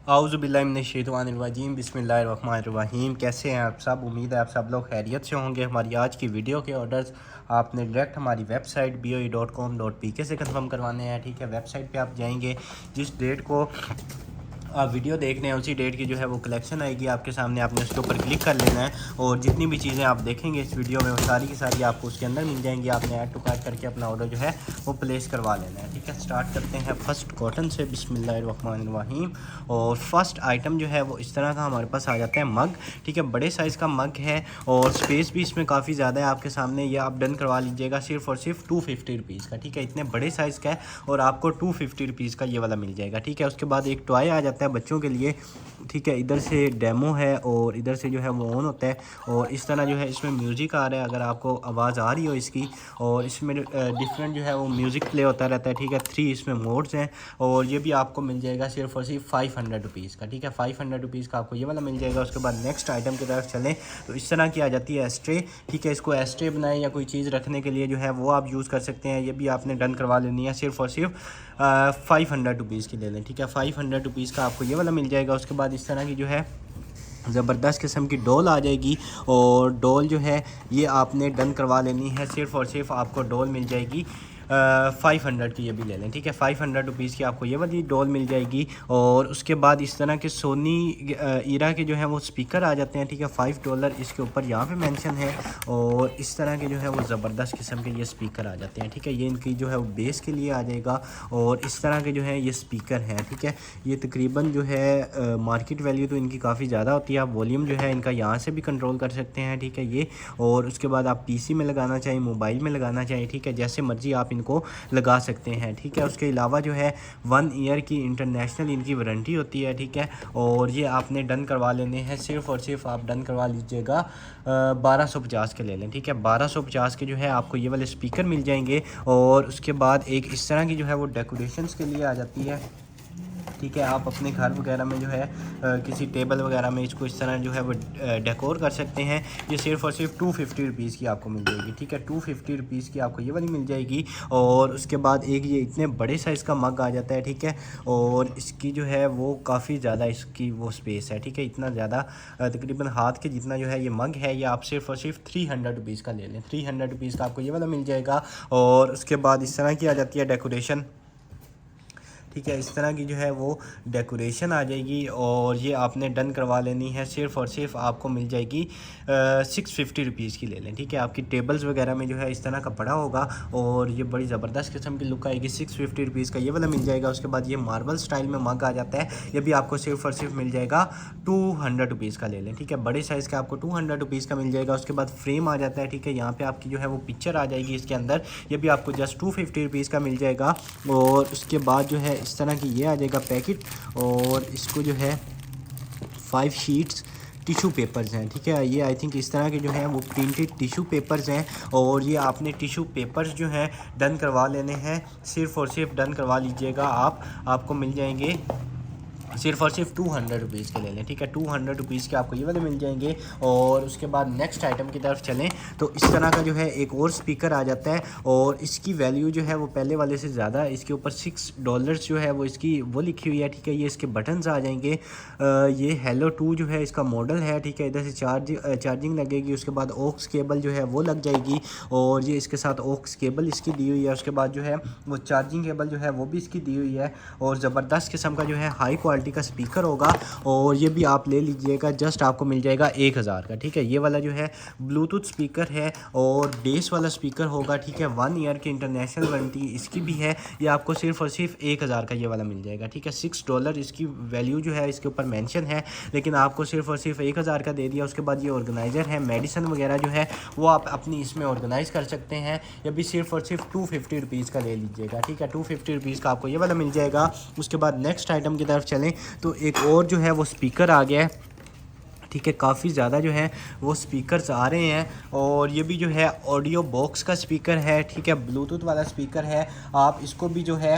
आऊज़ुबिल्लाहिमिनश्शैतानिर्रजीम बिस्मिल्लाहिर्रहमानिर्रहीम। कैसे हैं आप सब? उम्मीद है आप सब लोग खैरियत से होंगे। हमारी आज की वीडियो के ऑर्डर्स आपने डायरेक्ट हमारी वेबसाइट boe.com.pk से कंफर्म करवाने हैं। ठीक है, वेबसाइट पे आप जाएंगे, जिस डेट को आप वीडियो देख रहे हैं उसी डेट की जो है वो कलेक्शन आएगी आपके सामने। आपने उसके ऊपर क्लिक कर लेना है और जितनी भी चीज़ें आप देखेंगे इस वीडियो में वो सारी की सारी आपको उसके अंदर मिल जाएंगी। आपने ऐड टू कार्ट करके अपना ऑर्डर जो है वो प्लेस करवा लेना है। ठीक है, स्टार्ट करते हैं फर्स्ट कॉटन से। बिस्मिल्लाहिर्रहमानिर्रहीम। और फर्स्ट आइटम जो है वो इस तरह का हमारे पास आ जाता है मग। ठीक है, बड़े साइज़ का मग है और स्पेस भी इसमें काफ़ी ज़्यादा है आपके सामने। ये आप डन करवा लीजिएगा सिर्फ और सिर्फ 250 रुपीज़ का। ठीक है, इतने बड़े साइज़ का है और आपको 250 रुपीज़ का ये वाला मिल जाएगा। ठीक है, उसके बाद एक टॉय आ जाता है बच्चों के लिए। ठीक है, इधर से डेमो है और इधर से जो है वो ऑन होता है और इस तरह जो है इसमें म्यूज़िक आ रहा है, अगर आपको आवाज़ आ रही हो इसकी। और इसमें डिफरेंट जो है वो म्यूज़िक प्ले होता रहता है। ठीक है, 3 इसमें मोड्स हैं और ये भी आपको मिल जाएगा सिर्फ और सिर्फ 500 रुपीज़ का। ठीक है, 500 रुपीज़ का आपको ये वाला मिल जाएगा। उसके बाद नेक्स्ट आइटम की तरफ चलें तो इस तरह की आ जाती है एस्ट्रे। ठीक है, इसको एस्ट्रे बनाएं या कोई चीज़ रखने के लिए जो है वो आप यूज़ कर सकते हैं। ये भी आपने डन करवा लेनी है, सिर्फ और सिर्फ 500 रुपीज़ की ले लें। ठीक है, 500 रुपीज़ का आपको ये वाला मिल जाएगा। उसके बाद इस तरह की जो है ज़बरदस्त किस्म की डोल आ जाएगी और डोल जो है ये आपने डन करवा लेनी है। सिर्फ और सिर्फ आपको डोल मिल जाएगी 500 की, ये भी ले लें। ठीक है, 500 रुपीज़ की आपको ये वाली डोल मिल जाएगी। और उसके बाद इस तरह के सोनी ईरा के जो है वो स्पीकर आ जाते हैं। ठीक है, $5 इसके ऊपर यहाँ पे मेंशन है और इस तरह के जो है वो ज़बरदस्त किस्म के ये स्पीकर आ जाते हैं। ठीक है, ये इनकी जो है वो बेस के लिए आ जाएगा और इस तरह के जो है ये स्पीकर हैं। ठीक है, ये तकरीबन जो है मार्केट वैल्यू तो इनकी काफ़ी ज़्यादा होती है। आप वॉल्यूम जो है इनका यहाँ से भी कंट्रोल कर सकते हैं। ठीक है, ये और उसके बाद आप पीसी में लगाना चाहें, मोबाइल में लगाना चाहें, ठीक है, जैसे मर्ज़ी आप इनको लगा सकते हैं। ठीक है, उसके अलावा जो है 1 ईयर की इंटरनेशनल इनकी वारंटी होती है। ठीक है, और ये आपने डन करवा लेने हैं। सिर्फ और सिर्फ आप डन करवा लीजिएगा 1250 के ले लें। ठीक है, 1250 के जो है आपको ये वाले स्पीकर मिल जाएंगे। और उसके बाद एक इस तरह की जो है वो डेकोरेशंस के लिए आ जाती है। ठीक है, आप अपने घर वगैरह में जो है किसी टेबल वगैरह में इसको इस तरह जो है वो डेकोर कर सकते हैं। ये सिर्फ और सिर्फ 250 रुपीज़ की आपको मिल जाएगी। ठीक है, 250 रुपीज़ की आपको ये वाली मिल जाएगी। और उसके बाद एक ये इतने बड़े साइज़ का मग आ जाता है। ठीक है, और इसकी जो है वो काफ़ी ज़्यादा इसकी वो स्पेस है। ठीक है, इतना ज़्यादा तकरीबन हाथ के जितना जो है ये मग है, ये आप सिर्फ और सिर्फ 300 रुपीज़ का ले लें। 300 रुपीज़ का आपको ये वाला मिल जाएगा। और उसके बाद इस तरह की आ जाती है डेकोरेशन। ठीक है, इस तरह की जो है वो डेकोरेशन आ जाएगी और ये आपने डन करवा लेनी है। सिर्फ और सिर्फ आपको मिल जाएगी 650 रुपीज़ की ले लें। ठीक है, आपकी टेबल्स वगैरह में जो है इस तरह का पड़ा होगा और ये बड़ी ज़बरदस्त किस्म की लुक आएगी। 650 रुपीज़ का ये वाला मिल जाएगा। उसके बाद ये मार्बल स्टाइल में मग आ जाता है, ये भी आपको सिर्फ और सिर्फ मिल जाएगा 200 रुपीज़ का ले लें। ठीक है, बड़े साइज़ का आपको 200 रुपीज़ का मिल जाएगा। उसके बाद फ्रेम आ जाता है। ठीक है, यहाँ पर आपकी जो है वो पिक्चर आ जाएगी इसके अंदर, ये भी आपको जस्ट 250 रुपीज़ का मिल जाएगा। और उसके बाद जो है इस तरह की ये आ जाएगा पैकेट और इसको जो है 5 शीट्स टिशू पेपर्स हैं। ठीक है, ये आई थिंक इस तरह के जो हैं वो प्रिंटेड टिशू पेपर्स हैं और ये आपने टिशू पेपर्स जो हैं डन करवा लेने हैं। सिर्फ और सिर्फ डन करवा लीजिएगा आपको मिल जाएंगे सिर्फ और सिर्फ 200 रुपीज़ के ले लें। ठीक है, 200 रुपीज़ के आपको ये वाले मिल जाएंगे। और उसके बाद नेक्स्ट आइटम की तरफ चलें तो इस तरह का जो है एक और स्पीकर आ जाता है और इसकी वैल्यू जो है वो पहले वाले से ज़्यादा, इसके ऊपर $6 जो है वो इसकी वो लिखी हुई है। ठीक है, ये इसके बटन्स आ जाएंगे। ये हेलो 2 जो है इसका मॉडल है। ठीक है, इधर से चार्जिंग लगेगी। उसके बाद ओक्स केबल जो है वो लग जाएगी और ये इसके साथ ओक्स केबल इसकी दी हुई है। उसके बाद जो है वो चार्जिंग केबल जो है वो भी इसकी दी हुई है और ज़बरदस्त किस्म का जो है हाई क्वालिटी का स्पीकर होगा और ये भी आप ले लीजिएगा। जस्ट आपको मिल जाएगा 1000 का। ठीक है, ये वाला जो है ब्लूटूथ स्पीकर है और बेस वाला स्पीकर होगा। ठीक है, 1 ईयर की इंटरनेशनल वारंटी इसकी भी है। ये आपको सिर्फ और सिर्फ 1000 का ये वाला मिल जाएगा। ठीक है, $6 इसकी वैल्यू जो है इसके ऊपर मेंशन है, लेकिन आपको सिर्फ और सिर्फ 1000 का दे दिया। उसके बाद ये ऑर्गेनाइज़र है, मेडिसिन वगैरह जो है वो आप अपनी इसमें ऑर्गेनाइज़ कर सकते हैं। ये भी सिर्फ और सिर्फ 250 रुपीज़ का ले लीजिएगा। ठीक है, 250 रुपीज़ का आपको ये वाला मिल जाएगा। उसके बाद नेक्स्ट आइटम की तरफ चलें तो एक और जो है वो स्पीकर आ गया है। ठीक है, काफ़ी ज़्यादा जो है वो स्पीकर्स आ रहे हैं और ये भी जो है ऑडियो बॉक्स का स्पीकर है। ठीक है, ब्लूटूथ वाला स्पीकर है। आप इसको भी जो है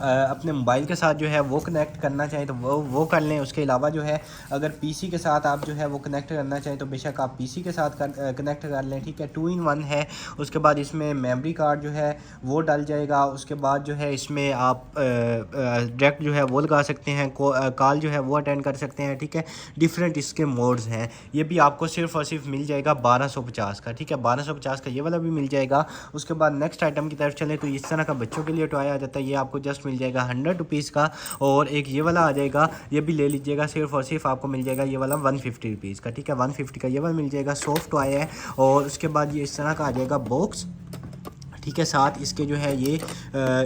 अपने मोबाइल के साथ जो है वो कनेक्ट करना चाहें तो वो कर लें। उसके अलावा जो है अगर पीसी के साथ आप जो है वो कनेक्ट करना चाहें तो बेशक आप पीसी के साथ कनेक्ट कर लें, ठीक है। 2 in 1 है। उसके बाद इसमें मेमोरी कार्ड जो है वो डल जाएगा। उसके बाद जो है इसमें आप डायरेक्ट जो है वो लगा सकते हैं, कॉल जो है वो अटेंड कर सकते हैं, ठीक है। डिफरेंट इसके मोड्स हैं। ये भी आपको सिर्फ और सिर्फ मिल जाएगा 1250 का, ठीक है। 1250 का ये वाला भी मिल जाएगा। उसके बाद नेक्स्ट आइटम की तरफ चलें तो इस तरह का बच्चों के लिए टॉय आ जाता है। ये आपको जस्ट मिल जाएगा 100 रुपीज़ का। और एक ये वाला आ जाएगा, ये भी ले लीजिएगा। सिर्फ और सिर्फ आपको मिल जाएगा ये वाला 150 रुपीज़ का, ठीक है। 150 का ये वाला मिल जाएगा। सॉफ्ट टॉय है। और उसके बाद ये इस तरह का आ जाएगा बॉक्स, ठीक है। साथ इसके जो है ये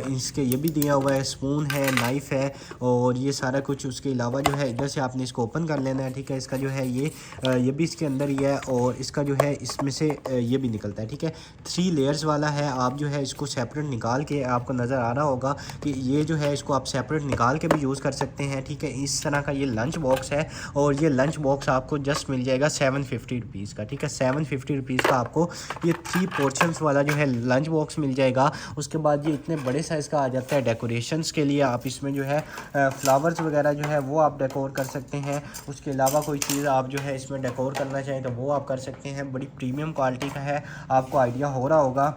इसके ये भी दिया हुआ है, स्पून है, नाइफ़ है और ये सारा कुछ। उसके अलावा जो है इधर से आपने इसको ओपन कर लेना है, ठीक है। इसका जो है ये भी इसके अंदर ही है और इसका जो है इसमें से ये भी निकलता है, ठीक है। 3 लेयर्स वाला है। आप जो है इसको सेपरेट निकाल के, आपको नज़र आ रहा होगा कि ये जो है इसको आप सेपरेट निकाल के भी यूज़ कर सकते हैं, ठीक है। इस तरह का ये लंच बॉक्स है और ये लंच बॉक्स आपको जस्ट मिल जाएगा 750 रुपीज़ का, ठीक है। 750 रुपीज़ का आपको ये 3 पोर्शंस वाला जो है लंच बॉक्स मिल जाएगा। उसके बाद ये इतने बड़े साइज़ का आ जाता है डेकोरेशंस के लिए। आप इसमें जो है फ्लावर्स वगैरह जो है वो आप डेकोर कर सकते हैं। उसके अलावा कोई चीज़ आप जो है इसमें डेकोर करना चाहें तो वो आप कर सकते हैं। बड़ी प्रीमियम क्वालिटी का है, आपको आइडिया हो रहा होगा।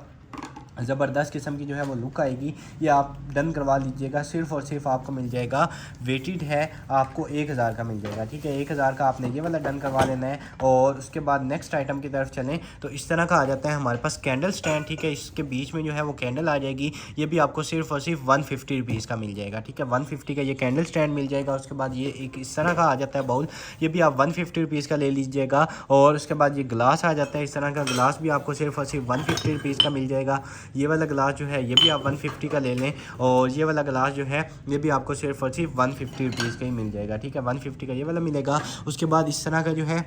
ज़बरदस्त किस्म की जो है वो लुक आएगी। ये आप डन करवा लीजिएगा। सिर्फ़ और सिर्फ आपको मिल जाएगा, वेटेड है, आपको 1000 का मिल जाएगा, ठीक है। 1000 का आपने ये वाला डन करवा लेना है। और उसके बाद नेक्स्ट आइटम की तरफ चलें तो इस तरह का आ जाता है हमारे पास कैंडल स्टैंड, ठीक है। इसके बीच में जो है वो कैंडल आ जाएगी। ये भी आपको सिर्फ और सिर्फ 150 रुपीज़ का मिल जाएगा, ठीक है। 150 का ये कैंडल स्टैंड मिल जाएगा। उसके बाद ये एक इस तरह का आ जाता है बाउल, ये भी आप 150 रुपीज़ का ले लीजिएगा। और उसके बाद ये गिलास आ जाता है, इस तरह का गिलास भी आपको सिर्फ और सिर्फ 150 रुपीज़ का मिल जाएगा। ये वाला गिलास जो है ये भी आप 150 का ले लें। और ये वाला गिलास जो है ये भी आपको सिर्फ और सिर्फ 150 रुपीज़ का ही मिल जाएगा, ठीक है। 150 का ये वाला मिलेगा। उसके बाद इस तरह का जो है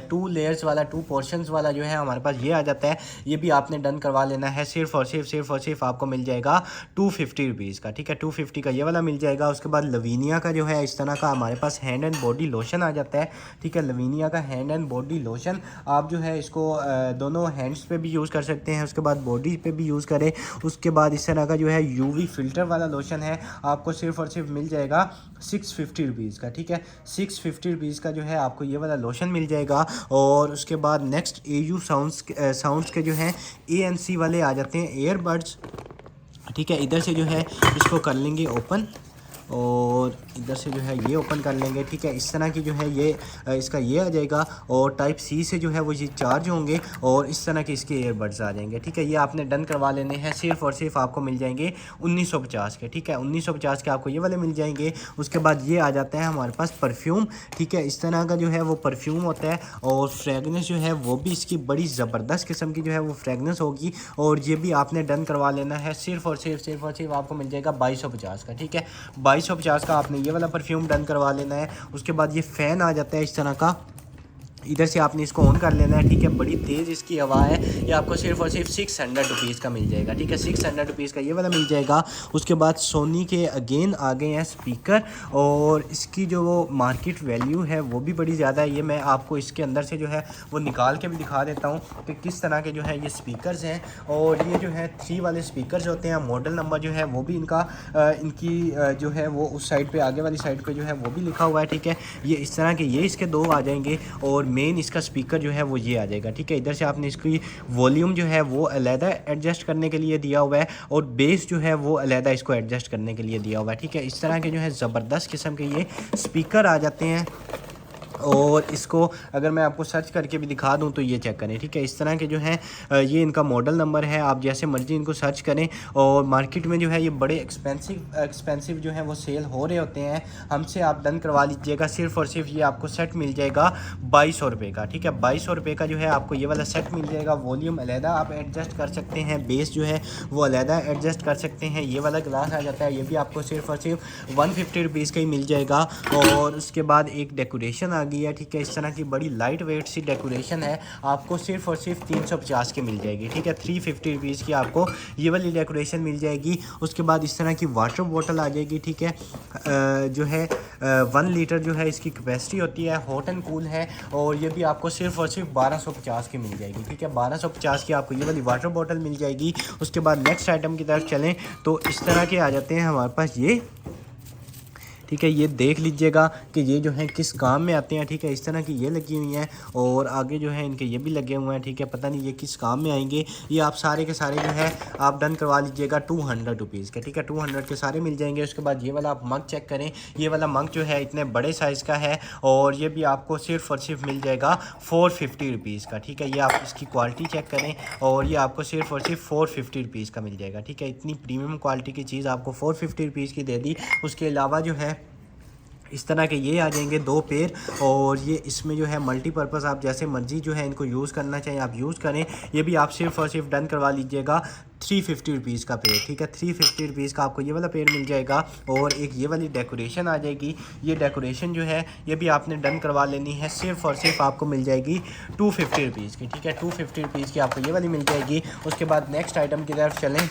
2 लेयर्स वाला, 2 पोर्शंस वाला जो है हमारे पास ये आ जाता है। ये भी आपने डन करवा लेना है। सिर्फ और सिर्फ आपको मिल जाएगा 250 रुपीज़ का, ठीक है। 250 का ये वाला मिल जाएगा। उसके बाद लवीनिया का जो है इस तरह का हमारे पास हैंड एंड बॉडी लोशन आ जाता है, ठीक है। लवीनिया का हैंड एंड बॉडी लोशन आप जो है इसको दोनों हैंड्स पे भी यूज़ कर सकते हैं। उसके बाद बॉडी पे भी यूज़ करें। उसके बाद इस तरह का जो है UV फ़िल्टर वाला लोशन है, आपको सिर्फ और सिर्फ मिल जाएगा 650 रुपीज़ का, ठीक है। 650 रुपीज़ का जो है आपको ये वाला लोशन मिल जाएगा। और उसके बाद नेक्स्ट AU साउंड्स के जो हैं ANC वाले आ जाते हैं ईयरबड्स, ठीक है। इधर से जो है इसको कर लेंगे ओपन और इधर से जो है ये ओपन कर लेंगे, ठीक है। इस तरह की जो है ये इसका ये आ जाएगा और टाइप C से जो है वो ये चार्ज होंगे और इस तरह के इसके ईयरबड्स आ जाएंगे, ठीक है। ये आपने डन करवा लेने हैं। सिर्फ और सिर्फ आपको मिल जाएंगे 1950 के, ठीक है। 1950 के आपको ये वाले मिल जाएंगे। उसके बाद ये आ जाता है हमारे पास परफ्यूम, ठीक है। इस तरह का जो है वो परफ्यूम होता है और फ्रेगनेंस जो है वो भी इसकी बड़ी ज़बरदस्त किस्म की जो है वो फ्रेगनेंस होगी। और ये भी आपने डन करवा लेना है। सिर्फ और सिर्फ आपको मिल जाएगा 2250 का, ठीक है। 2250 का आपने ये वाला परफ्यूम डन करवा लेना है। उसके बाद ये फ़ैन आ जाता है इस तरह का, इधर से आपने इसको ऑन कर लेना है, ठीक है। बड़ी तेज़ इसकी हवा है। ये आपको सिर्फ और सिर्फ 600 रुपीज़ का मिल जाएगा, ठीक है। 600 रुपीज़ का ये वाला मिल जाएगा। उसके बाद सोनी के अगेन आ गए हैं स्पीकर और इसकी जो वो मार्केट वैल्यू है वो भी बड़ी ज़्यादा है। ये मैं आपको इसके अंदर से जो है वो निकाल के भी दिखा देता हूँ कि किस तरह के जो है ये स्पीकर्स हैं। और ये जो है 3 वाले स्पीकर्स होते हैं। मॉडल नंबर जो है वो भी इनकी जो है वो उस साइड पर, आगे वाली साइड पर जो है वो भी लिखा हुआ है, ठीक है। ये इस तरह के ये इसके 2 आ जाएंगे और मेन इसका स्पीकर जो है वो ये आ जाएगा, ठीक है। इधर से आपने इसकी वॉल्यूम जो है वो अलहदा एडजस्ट करने के लिए दिया हुआ है और बेस जो है वो अलहदा इसको एडजस्ट करने के लिए दिया हुआ है, ठीक है। इस तरह के जो है ज़बरदस्त किस्म के ये स्पीकर आ जाते हैं। और इसको अगर मैं आपको सर्च करके भी दिखा दूं तो ये चेक करें, ठीक है। इस तरह के जो है ये इनका मॉडल नंबर है। आप जैसे मर्जी इनको सर्च करें। और मार्केट में जो है ये बड़े एक्सपेंसिव जो है वो सेल हो रहे होते हैं। हमसे आप डन करवा लीजिएगा। सिर्फ और सिर्फ ये आपको सेट मिल जाएगा 2200 रुपये का, ठीक है। 2200 रुपये का जो है आपको ये वाला सेट मिल जाएगा। वॉल्यूम अलहदा आप एडजस्ट कर सकते हैं, बेस जो है वो अलहदा एडजस्ट कर सकते हैं। ये वाला ग्लास आ जाता है, ये भी आपको सिर्फ और सिर्फ 150 रुपीज़ का ही मिल जाएगा। और उसके बाद एक डेकोरेशन आ गई है, ठीक है। इस तरह की बड़ी लाइट वेट सी डेकोरेशन है, आपको सिर्फ और सिर्फ 350 की मिल जाएगी, ठीक है। 350 रुपीज़ की आपको ये वाली डेकोरेशन मिल जाएगी। उसके बाद इस तरह की वाटर बॉटल आ जाएगी, ठीक है। जो है 1 लीटर जो है इसकी कैपेसिटी होती है, हॉट एंड कूल है। और ये भी आपको सिर्फ और सिर्फ 1250 की मिल जाएगी, ठीक है। 1250 की आपको ये वाली वाटर बॉटल मिल जाएगी। उसके बाद नेक्स्ट आइटम की तरफ चलें तो इस तरह के आ जाते हैं हमारे पास ये, ठीक है। ये देख लीजिएगा कि ये जो है किस काम में आते हैं, ठीक है। इस तरह की ये लगी हुई हैं और आगे जो है इनके ये भी लगे हुए हैं, ठीक है। पता नहीं ये किस काम में आएंगे। ये आप सारे के सारे जो है आप डन करवा लीजिएगा 200 रुपीज़ के, ठीक है। 200 के सारे मिल जाएंगे। उसके बाद ये वाला आप मग चेक करें, ये वाला मग जो है इतने बड़े साइज़ का है और ये भी आपको सिर्फ और सिर्फ मिल जाएगा 450 रुपीज़ का, ठीक है। ये आप इसकी क्वालिटी चेक करें और ये आपको सिर्फ और सिर्फ 450 रुपीज़ का मिल जाएगा, ठीक है। इतनी प्रीमियम क्वालिटी की चीज़ आपको 450 रुपीज़ की दे दी। उसके अलावा जो है इस तरह के ये आ जाएंगे 2 पेयर और ये इसमें जो है मल्टीपर्पज़ आप जैसे मर्जी जो है इनको यूज़ करना चाहिए आप यूज़ करें। ये भी आप सिर्फ और सिर्फ डन करवा लीजिएगा 350 रुपीज़ का पेड़, ठीक है। 350 रुपीज़ का आपको ये वाला पेड़ मिल जाएगा। और एक ये वाली डेकोरेशन आ जाएगी। ये डेकोरेशन जो है ये भी आपने डन करवा लेनी है, सिर्फ और सिर्फ आपको मिल जाएगी 250 रुपीज़ की, ठीक है। 250 रुपीज़ की आपको ये वाली मिल जाएगी। उसके बाद नेक्स्ट आइटम की तरफ चलें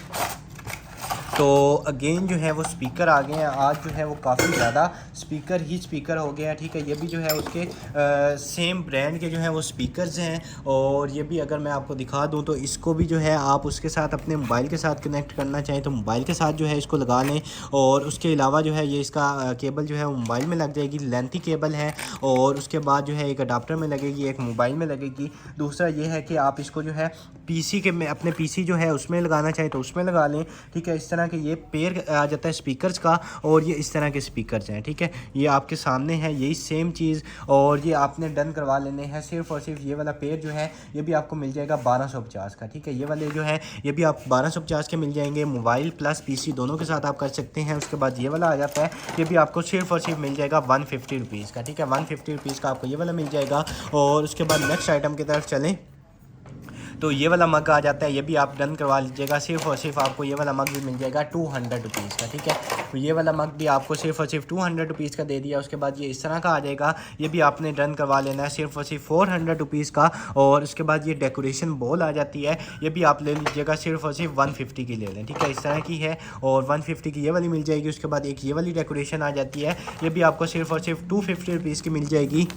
तो अगेन जो है वो स्पीकर आ गए हैं। आज जो है वो काफ़ी ज़्यादा स्पीकर ही स्पीकर हो गया है, ठीक है। ये भी जो है उसके सेम ब्रांड के जो है वो स्पीकर्स हैं। और ये भी अगर मैं आपको दिखा दूं तो इसको भी जो है आप उसके साथ अपने मोबाइल के साथ कनेक्ट करना चाहें तो मोबाइल के साथ जो है इसको लगा लें। और उसके अलावा जो है ये इसका केबल जो है वो मोबाइल में लग जाएगी, लेंथी केबल है। और उसके बाद जो है एक अडाप्टर में लगेगी, एक मोबाइल में लगेगी। दूसरा ये है कि आप इसको जो है पीसी के में अपने पीसी जो है उसमें लगाना चाहें तो उसमें लगा लें, ठीक है। इस तरह के ये पेयर आ जाता है स्पीकर्स का और ये इस तरह के स्पीकर्स हैं, ठीक है। ये आपके सामने है यही सेम चीज़ और ये आपने डन करवा लेने हैं। सिर्फ और सिर्फ ये वाला पेयर जो है ये भी आपको मिल जाएगा 1250 का, ठीक है। ये वाले जो है ये भी आप 1250 के मिल जाएंगे, मोबाइल प्लस पीसी दोनों के साथ आप कर सकते हैं। उसके बाद ये वाला आ जाता है, ये भी आपको सिर्फ और सिर्फ मिल जाएगा 150 रुपीज़ का, ठीक है। 150 रुपीज़ का आपको ये वाला मिल जाएगा। और उसके बाद नेक्स्ट आइटम की तरफ चलें तो ये वाला मग आ जाता है, ये भी आप डन करवा लीजिएगा। सिर्फ और सिर्फ आपको ये वाला मग भी मिल जाएगा 200 रुपीज़ का, ठीक है। तो ये वाला मग भी आपको सिर्फ और सिर्फ 200 रुपीज़ का दे दिया। उसके बाद ये इस तरह का आ जाएगा, ये भी आपने डन करवा लेना है सिर्फ और सिर्फ 400 रुपीज़ का। और उसके बाद ये डेकोरेशन बॉल आ जाती है, ये भी आप ले लीजिएगा सिर्फ और सिर्फ 150 की ले लें, ठीक है। इस तरह की है और 150 की ये वाली मिल जाएगी। उसके बाद एक ये वाली डेकोरेशन आ जाती है, ये भी आपको सिर्फ और सिर्फ 250 रुपीज़ की मिल जाएगी।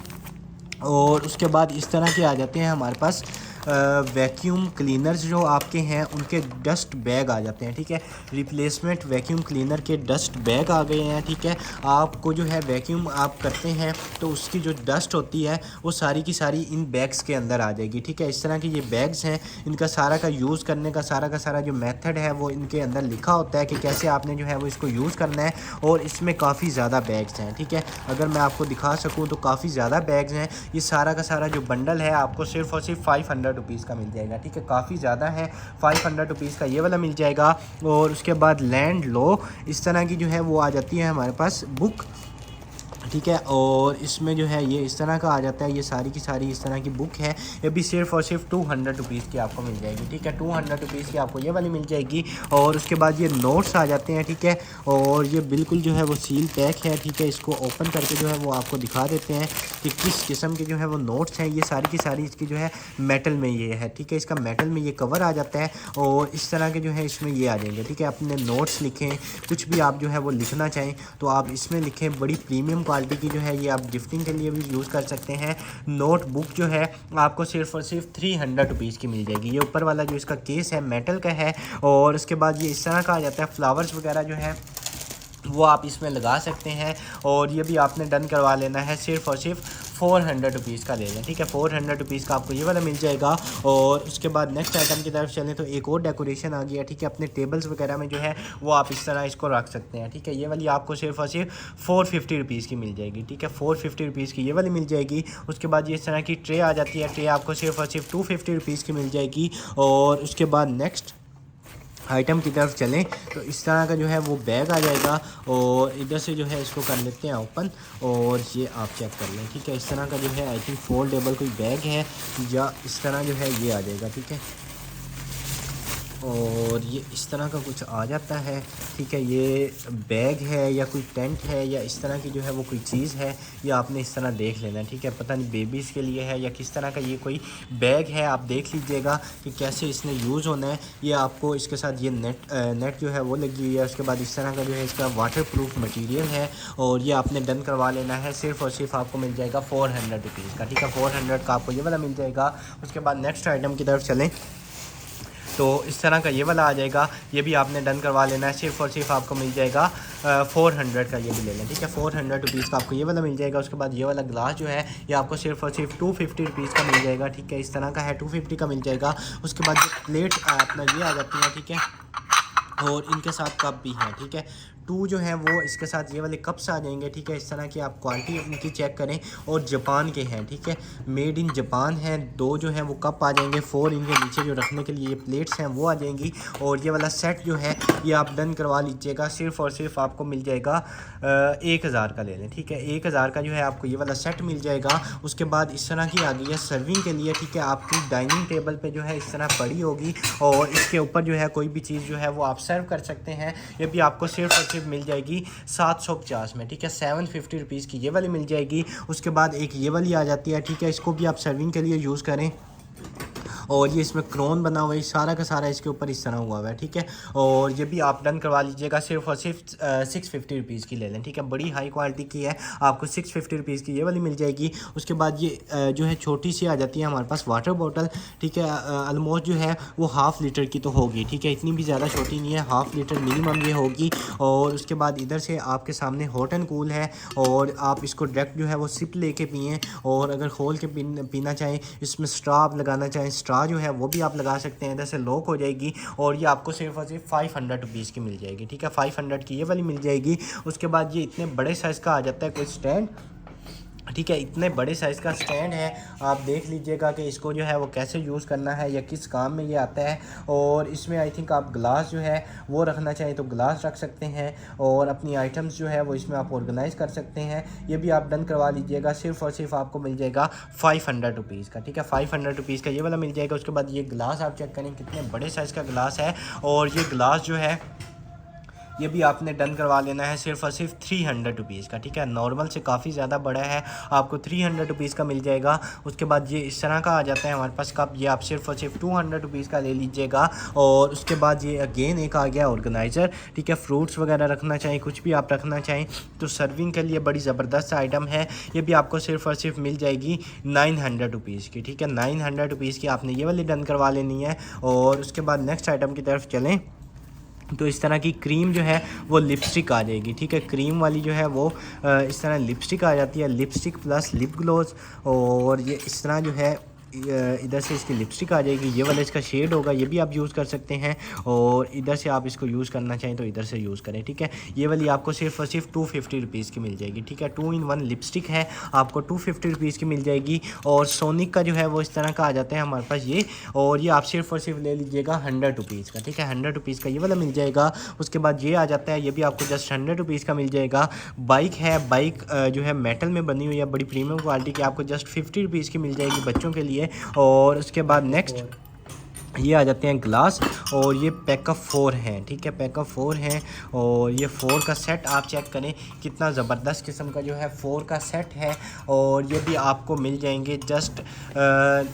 और उसके बाद इस तरह के आ जाते हैं हमारे पास वैक्यूम क्लीनर्स जो आपके हैं उनके डस्ट बैग आ जाते हैं, ठीक है। रिप्लेसमेंट वैक्यूम क्लीनर के डस्ट बैग आ गए हैं, ठीक है। आपको जो है वैक्यूम आप करते हैं तो उसकी जो डस्ट होती है वो सारी की सारी इन बैग्स के अंदर आ जाएगी, ठीक है। इस तरह के ये बैग्स हैं, इनका सारा का यूज़ करने का सारा जो मेथड है वो इनके अंदर लिखा होता है कि कैसे आपने जो है वो इसको यूज़ करना है। और इसमें काफ़ी ज़्यादा बैग्स हैं, ठीक है। अगर मैं आपको दिखा सकूँ तो काफ़ी ज़्यादा बैग्स हैं। ये सारा का सारा जो बंडल है आपको सिर्फ और सिर्फ 500 रुपीज़ का मिल जाएगा, ठीक है। काफ़ी ज़्यादा है, 500 रुपीज़ का ये वाला मिल जाएगा। और उसके बाद लैंड लो इस तरह की जो है वो आ जाती है हमारे पास बुक, ठीक है। और इसमें जो है ये इस तरह का आ जाता है, ये सारी की सारी इस तरह की बुक है। ये भी सिर्फ और सिर्फ 200 रुपीज़ की आपको मिल जाएगी, ठीक है। 200 रुपीज़ की आपको ये वाली मिल जाएगी। और उसके बाद ये नोट्स आ जाते हैं, ठीक है। और ये बिल्कुल जो है वो सील पैक है, ठीक है। इसको ओपन करके जो है वो आपको दिखा देते हैं कि किस किस्म के जो है वो नोट्स हैं। ये सारी की सारी इसकी जो है मेटल में ये है, ठीक है। इसका मेटल में ये कवर आ जाता है और इस तरह के जो है इसमें ये आ जाएंगे, ठीक है। अपने नोट्स लिखें, कुछ भी आप जो है वो लिखना चाहें तो आप इसमें लिखें। बड़ी प्रीमियम क्वालिटी की जो है ये आप गिफ्टिंग के लिए भी यूज़ कर सकते हैं। नोटबुक जो है आपको सिर्फ और सिर्फ 300 रुपीज़ की मिल जाएगी। ये ऊपर वाला जो इसका केस है मेटल का है। और उसके बाद ये इस तरह का आ जाता है, फ्लावर्स वगैरह जो है वो आप इसमें लगा सकते हैं। और ये भी आपने डन करवा लेना है, सिर्फ और सिर्फ 400 रुपीज़ का ले लें, ठीक है। 400 रुपीज़ का आपको ये वाला मिल जाएगा। और उसके बाद नेक्स्ट आइटम की तरफ चलें तो एक और डेकोरेशन आ गया, ठीक है। अपने टेबल्स वगैरह में जो है वो आप इस तरह इसको रख सकते हैं, ठीक है। ये वाली आपको सिर्फ और सिर्फ 450 रुपीज़ की मिल जाएगी, ठीक है। 450 रुपीज़ की ये वाली मिल जाएगी। उसके बाद ये इस तरह की ट्रे आ जाती है, ट्रे आपको सिर्फ और सिर्फ 250 रुपीज़ की मिल जाएगी। और उसके बाद नेक्स्ट आइटम की तरफ चलें तो इस तरह का जो है वो बैग आ जाएगा। और इधर से जो है इसको कर लेते हैं ओपन और ये आप चेक कर लें, ठीक है। इस तरह का जो है आई थिंक फोल्डेबल कोई बैग है या इस तरह जो है ये आ जाएगा, ठीक है। और ये इस तरह का कुछ आ जाता है, ठीक है। ये बैग है या कोई टेंट है या इस तरह की जो है वो कोई चीज़ है, ये आपने इस तरह देख लेना है, ठीक है। पता नहीं बेबीज़ के लिए है या किस तरह का ये कोई बैग है, आप देख लीजिएगा कि कैसे इसने यूज़ होना है। ये आपको इसके साथ ये नेट जो है वो लगी हुई है। उसके बाद इस तरह का जो है इसका वाटर प्रूफ मटीरियल है और ये आपने डन करवा लेना है। सिर्फ़ और सिर्फ आपको मिल जाएगा 400 रुपीज़ का, ठीक है। 400 का आपको ये वाला मिल जाएगा। उसके बाद नेक्स्ट आइटम की तरफ चलें तो इस तरह का ये वाला आ जाएगा, ये भी आपने डन करवा लेना है। सिर्फ़ और सिर्फ आपको मिल जाएगा 400 का, ये भी ले लें, ठीक है। 400 रुपीज़ का आपको ये वाला मिल जाएगा। उसके बाद ये वाला ग्लास जो है ये आपको सिर्फ़ और सिर्फ 250 रुपीज़ का मिल जाएगा, ठीक है। इस तरह का है, 250 का मिल जाएगा। उसके बाद ये प्लेट अपना ये आ जाती है, ठीक है, और इनके साथ कप भी हैं, ठीक है। 2 जो है वो इसके साथ ये वाले कप्स आ जाएंगे, ठीक है। इस तरह की आप क्वालिटी इनकी चेक करें और जापान के हैं, ठीक है, मेड इन जापान हैं। 2 जो है वो कप आ जाएंगे। 4 इनके नीचे जो रखने के लिए ये प्लेट्स हैं वो आ जाएंगी। और ये वाला सेट जो है ये आप डन करवा लीजिएगा। सिर्फ़ और सिर्फ आपको मिल जाएगा 1000 का ले लें, ठीक है। 1000 का जो है आपको ये वाला सेट मिल जाएगा। उसके बाद इस तरह की आ गई है सर्विंग के लिए, ठीक है। आपकी डाइनिंग टेबल पे जो है इस तरह पड़ी होगी और इसके ऊपर जो है कोई भी चीज़ जो है वो आप सर्व कर सकते हैं। ये भी आपको सिर्फ़ और सिर्फ मिल जाएगी 750 में, ठीक है। 750 रुपीज़ की ये वाली मिल जाएगी। उसके बाद एक ये वाली आ जाती है, ठीक है। इसको भी आप सर्विंग के लिए यूज़ करें और ये इसमें क्रोन बना हुआ है, सारा का सारा इसके ऊपर इस तरह हुआ है, ठीक है। और ये भी आप डन करवा लीजिएगा। सिर्फ और सिर्फ 650 रुपीज़ की ले लें, ठीक है। बड़ी हाई क्वालिटी की है, आपको 650 रुपीज़ की ये वाली मिल जाएगी। उसके बाद ये जो है छोटी सी आ जाती है हमारे पास वाटर बॉटल, ठीक है। ऑलमोस्ट जो है वो ½ लीटर की तो होगी, ठीक है। इतनी भी ज़्यादा छोटी नहीं है, ½ लीटर मिनिमम ये होगी। और उसके बाद इधर से आपके सामने हॉट एंड कूल है और आप इसको डायरेक्ट जो है वो सिप लेके पिएँ। और अगर खोल के पीना चाहें, इसमें स्ट्रॉ आप लगाना चाहें, स्ट्रॉ जो है वो भी आप लगा सकते हैं। इधर से लॉक हो जाएगी और ये आपको सिर्फ और सिर्फ 500 रुपीज़ की मिल जाएगी, ठीक है। 500 की ये वाली मिल जाएगी। उसके बाद ये इतने बड़े साइज़ का आ जाता है कोई स्टैंड, ठीक है। इतने बड़े साइज़ का स्टैंड है, आप देख लीजिएगा कि इसको जो है वो कैसे यूज़ करना है या किस काम में ये आता है। और इसमें आई थिंक आप ग्लास जो है वो रखना चाहें तो ग्लास रख सकते हैं और अपनी आइटम्स जो है वो इसमें आप ऑर्गेनाइज़ कर सकते हैं। ये भी आप डन करवा लीजिएगा। सिर्फ़ और सिर्फ आपको मिल जाएगा 500 रुपीज़ का, ठीक है। 500 रुपीज़ का ये वाला मिल जाएगा। उसके बाद ये ग्लास आप चेक करें कितने बड़े साइज़ का ग्लास है और ये ग्लास जो है ये भी आपने डन करवा लेना है। सिर्फ और सिर्फ 300 रुपीज़ का, ठीक है। नॉर्मल से काफ़ी ज़्यादा बड़ा है, आपको 300 रुपीज़ का मिल जाएगा। उसके बाद ये इस तरह का आ जाता है हमारे पास कप, ये आप सिर्फ और सिर्फ 200 रुपीज़ का ले लीजिएगा। और उसके बाद ये अगेन एक आ गया ऑर्गेनाइज़र, ठीक है। फ्रूट्स वगैरह रखना चाहें, कुछ भी आप रखना चाहें तो सर्विंग के लिए बड़ी ज़बरदस्त आइटम है। ये भी आपको सिर्फ और सिर्फ मिल जाएगी 900 रुपीज़ की, ठीक है। 900 रुपीज़ की आपने ये वाली डन करवा लेनी है। और उसके बाद नेक्स्ट आइटम की तरफ चलें तो इस तरह की क्रीम जो है वो लिपस्टिक आ जाएगी, ठीक है। क्रीम वाली जो है वो इस तरह लिपस्टिक आ जाती है, लिपस्टिक प्लस लिप ग्लोस। और ये इस तरह जो है इधर से इसकी लिपस्टिक आ जाएगी, ये वाला इसका शेड होगा, ये भी आप यूज़ कर सकते हैं। और इधर से आप इसको यूज़ करना चाहें तो इधर से यूज़ करें, ठीक है। ये वाली आपको सिर्फ और सिर्फ 250 रुपीज़ की मिल जाएगी, ठीक है। 2 in 1 लिपस्टिक है, आपको 250 रुपीज़ की मिल जाएगी। और सोनिक का जो है वो इस तरह का आ जाता है हमारे पास ये, और ये आप सिर्फ और सिर्फ ले लीजिएगा 100 रुपीज़ का, ठीक है। 100 रुपीज़ का ये वाला मिल जाएगा। उसके बाद ये आ जाता है, ये भी आपको जस्ट 100 रुपीज़ का मिल जाएगा। बाइक है, बाइक जो है मेटल में बनी हुई है, बड़ी प्रीमियम क्वालिटी की, आपको जस्ट 50 रुपीज़ की मिल जाएगी बच्चों के लिए। और उसके बाद नेक्स्ट ये आ जाते हैं ग्लास और ये पैक ऑफ 4 हैं, ठीक है। पैक ऑफ 4 हैं और ये 4 का सेट आप चेक करें कितना ज़बरदस्त किस्म का जो है 4 का सेट है। और ये भी आपको मिल जाएंगे जस्ट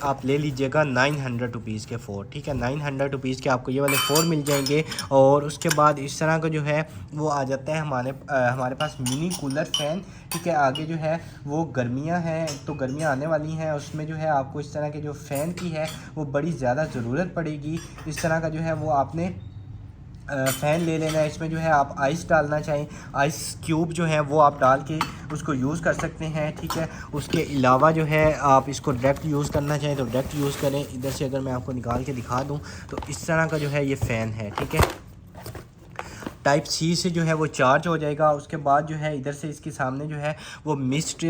आप ले लीजिएगा 900 रुपीज़ के 4, ठीक है। 900 रुपीज़ के आपको ये वाले 4 मिल जाएंगे। और उसके बाद इस तरह का जो है वो आ जाता है हमारे पास मिनी कूलर फ़ैन, ठीक है। आगे जो है वो गर्मियाँ हैं तो गर्मियाँ आने वाली हैं, उसमें जो है आपको इस तरह के जो फ़ैन की है वो बड़ी ज़्यादा ज़रूरत पड़ेगी। इस तरह का जो है वो आपने फ़ैन ले लेना है। इसमें जो है आप आइस डालना चाहें, आइस क्यूब जो है वो आप डाल के उसको यूज़ कर सकते हैं, ठीक है। उसके अलावा जो है आप इसको डायरेक्ट यूज़ करना चाहें तो डायरेक्ट यूज़ करें। इधर से अगर मैं आपको निकाल के दिखा दूं तो इस तरह का जो है ये फ़ैन है, ठीक है। टाइप सी से जो है वो चार्ज हो जाएगा। उसके बाद जो है इधर से इसके सामने जो है वो मिस्ट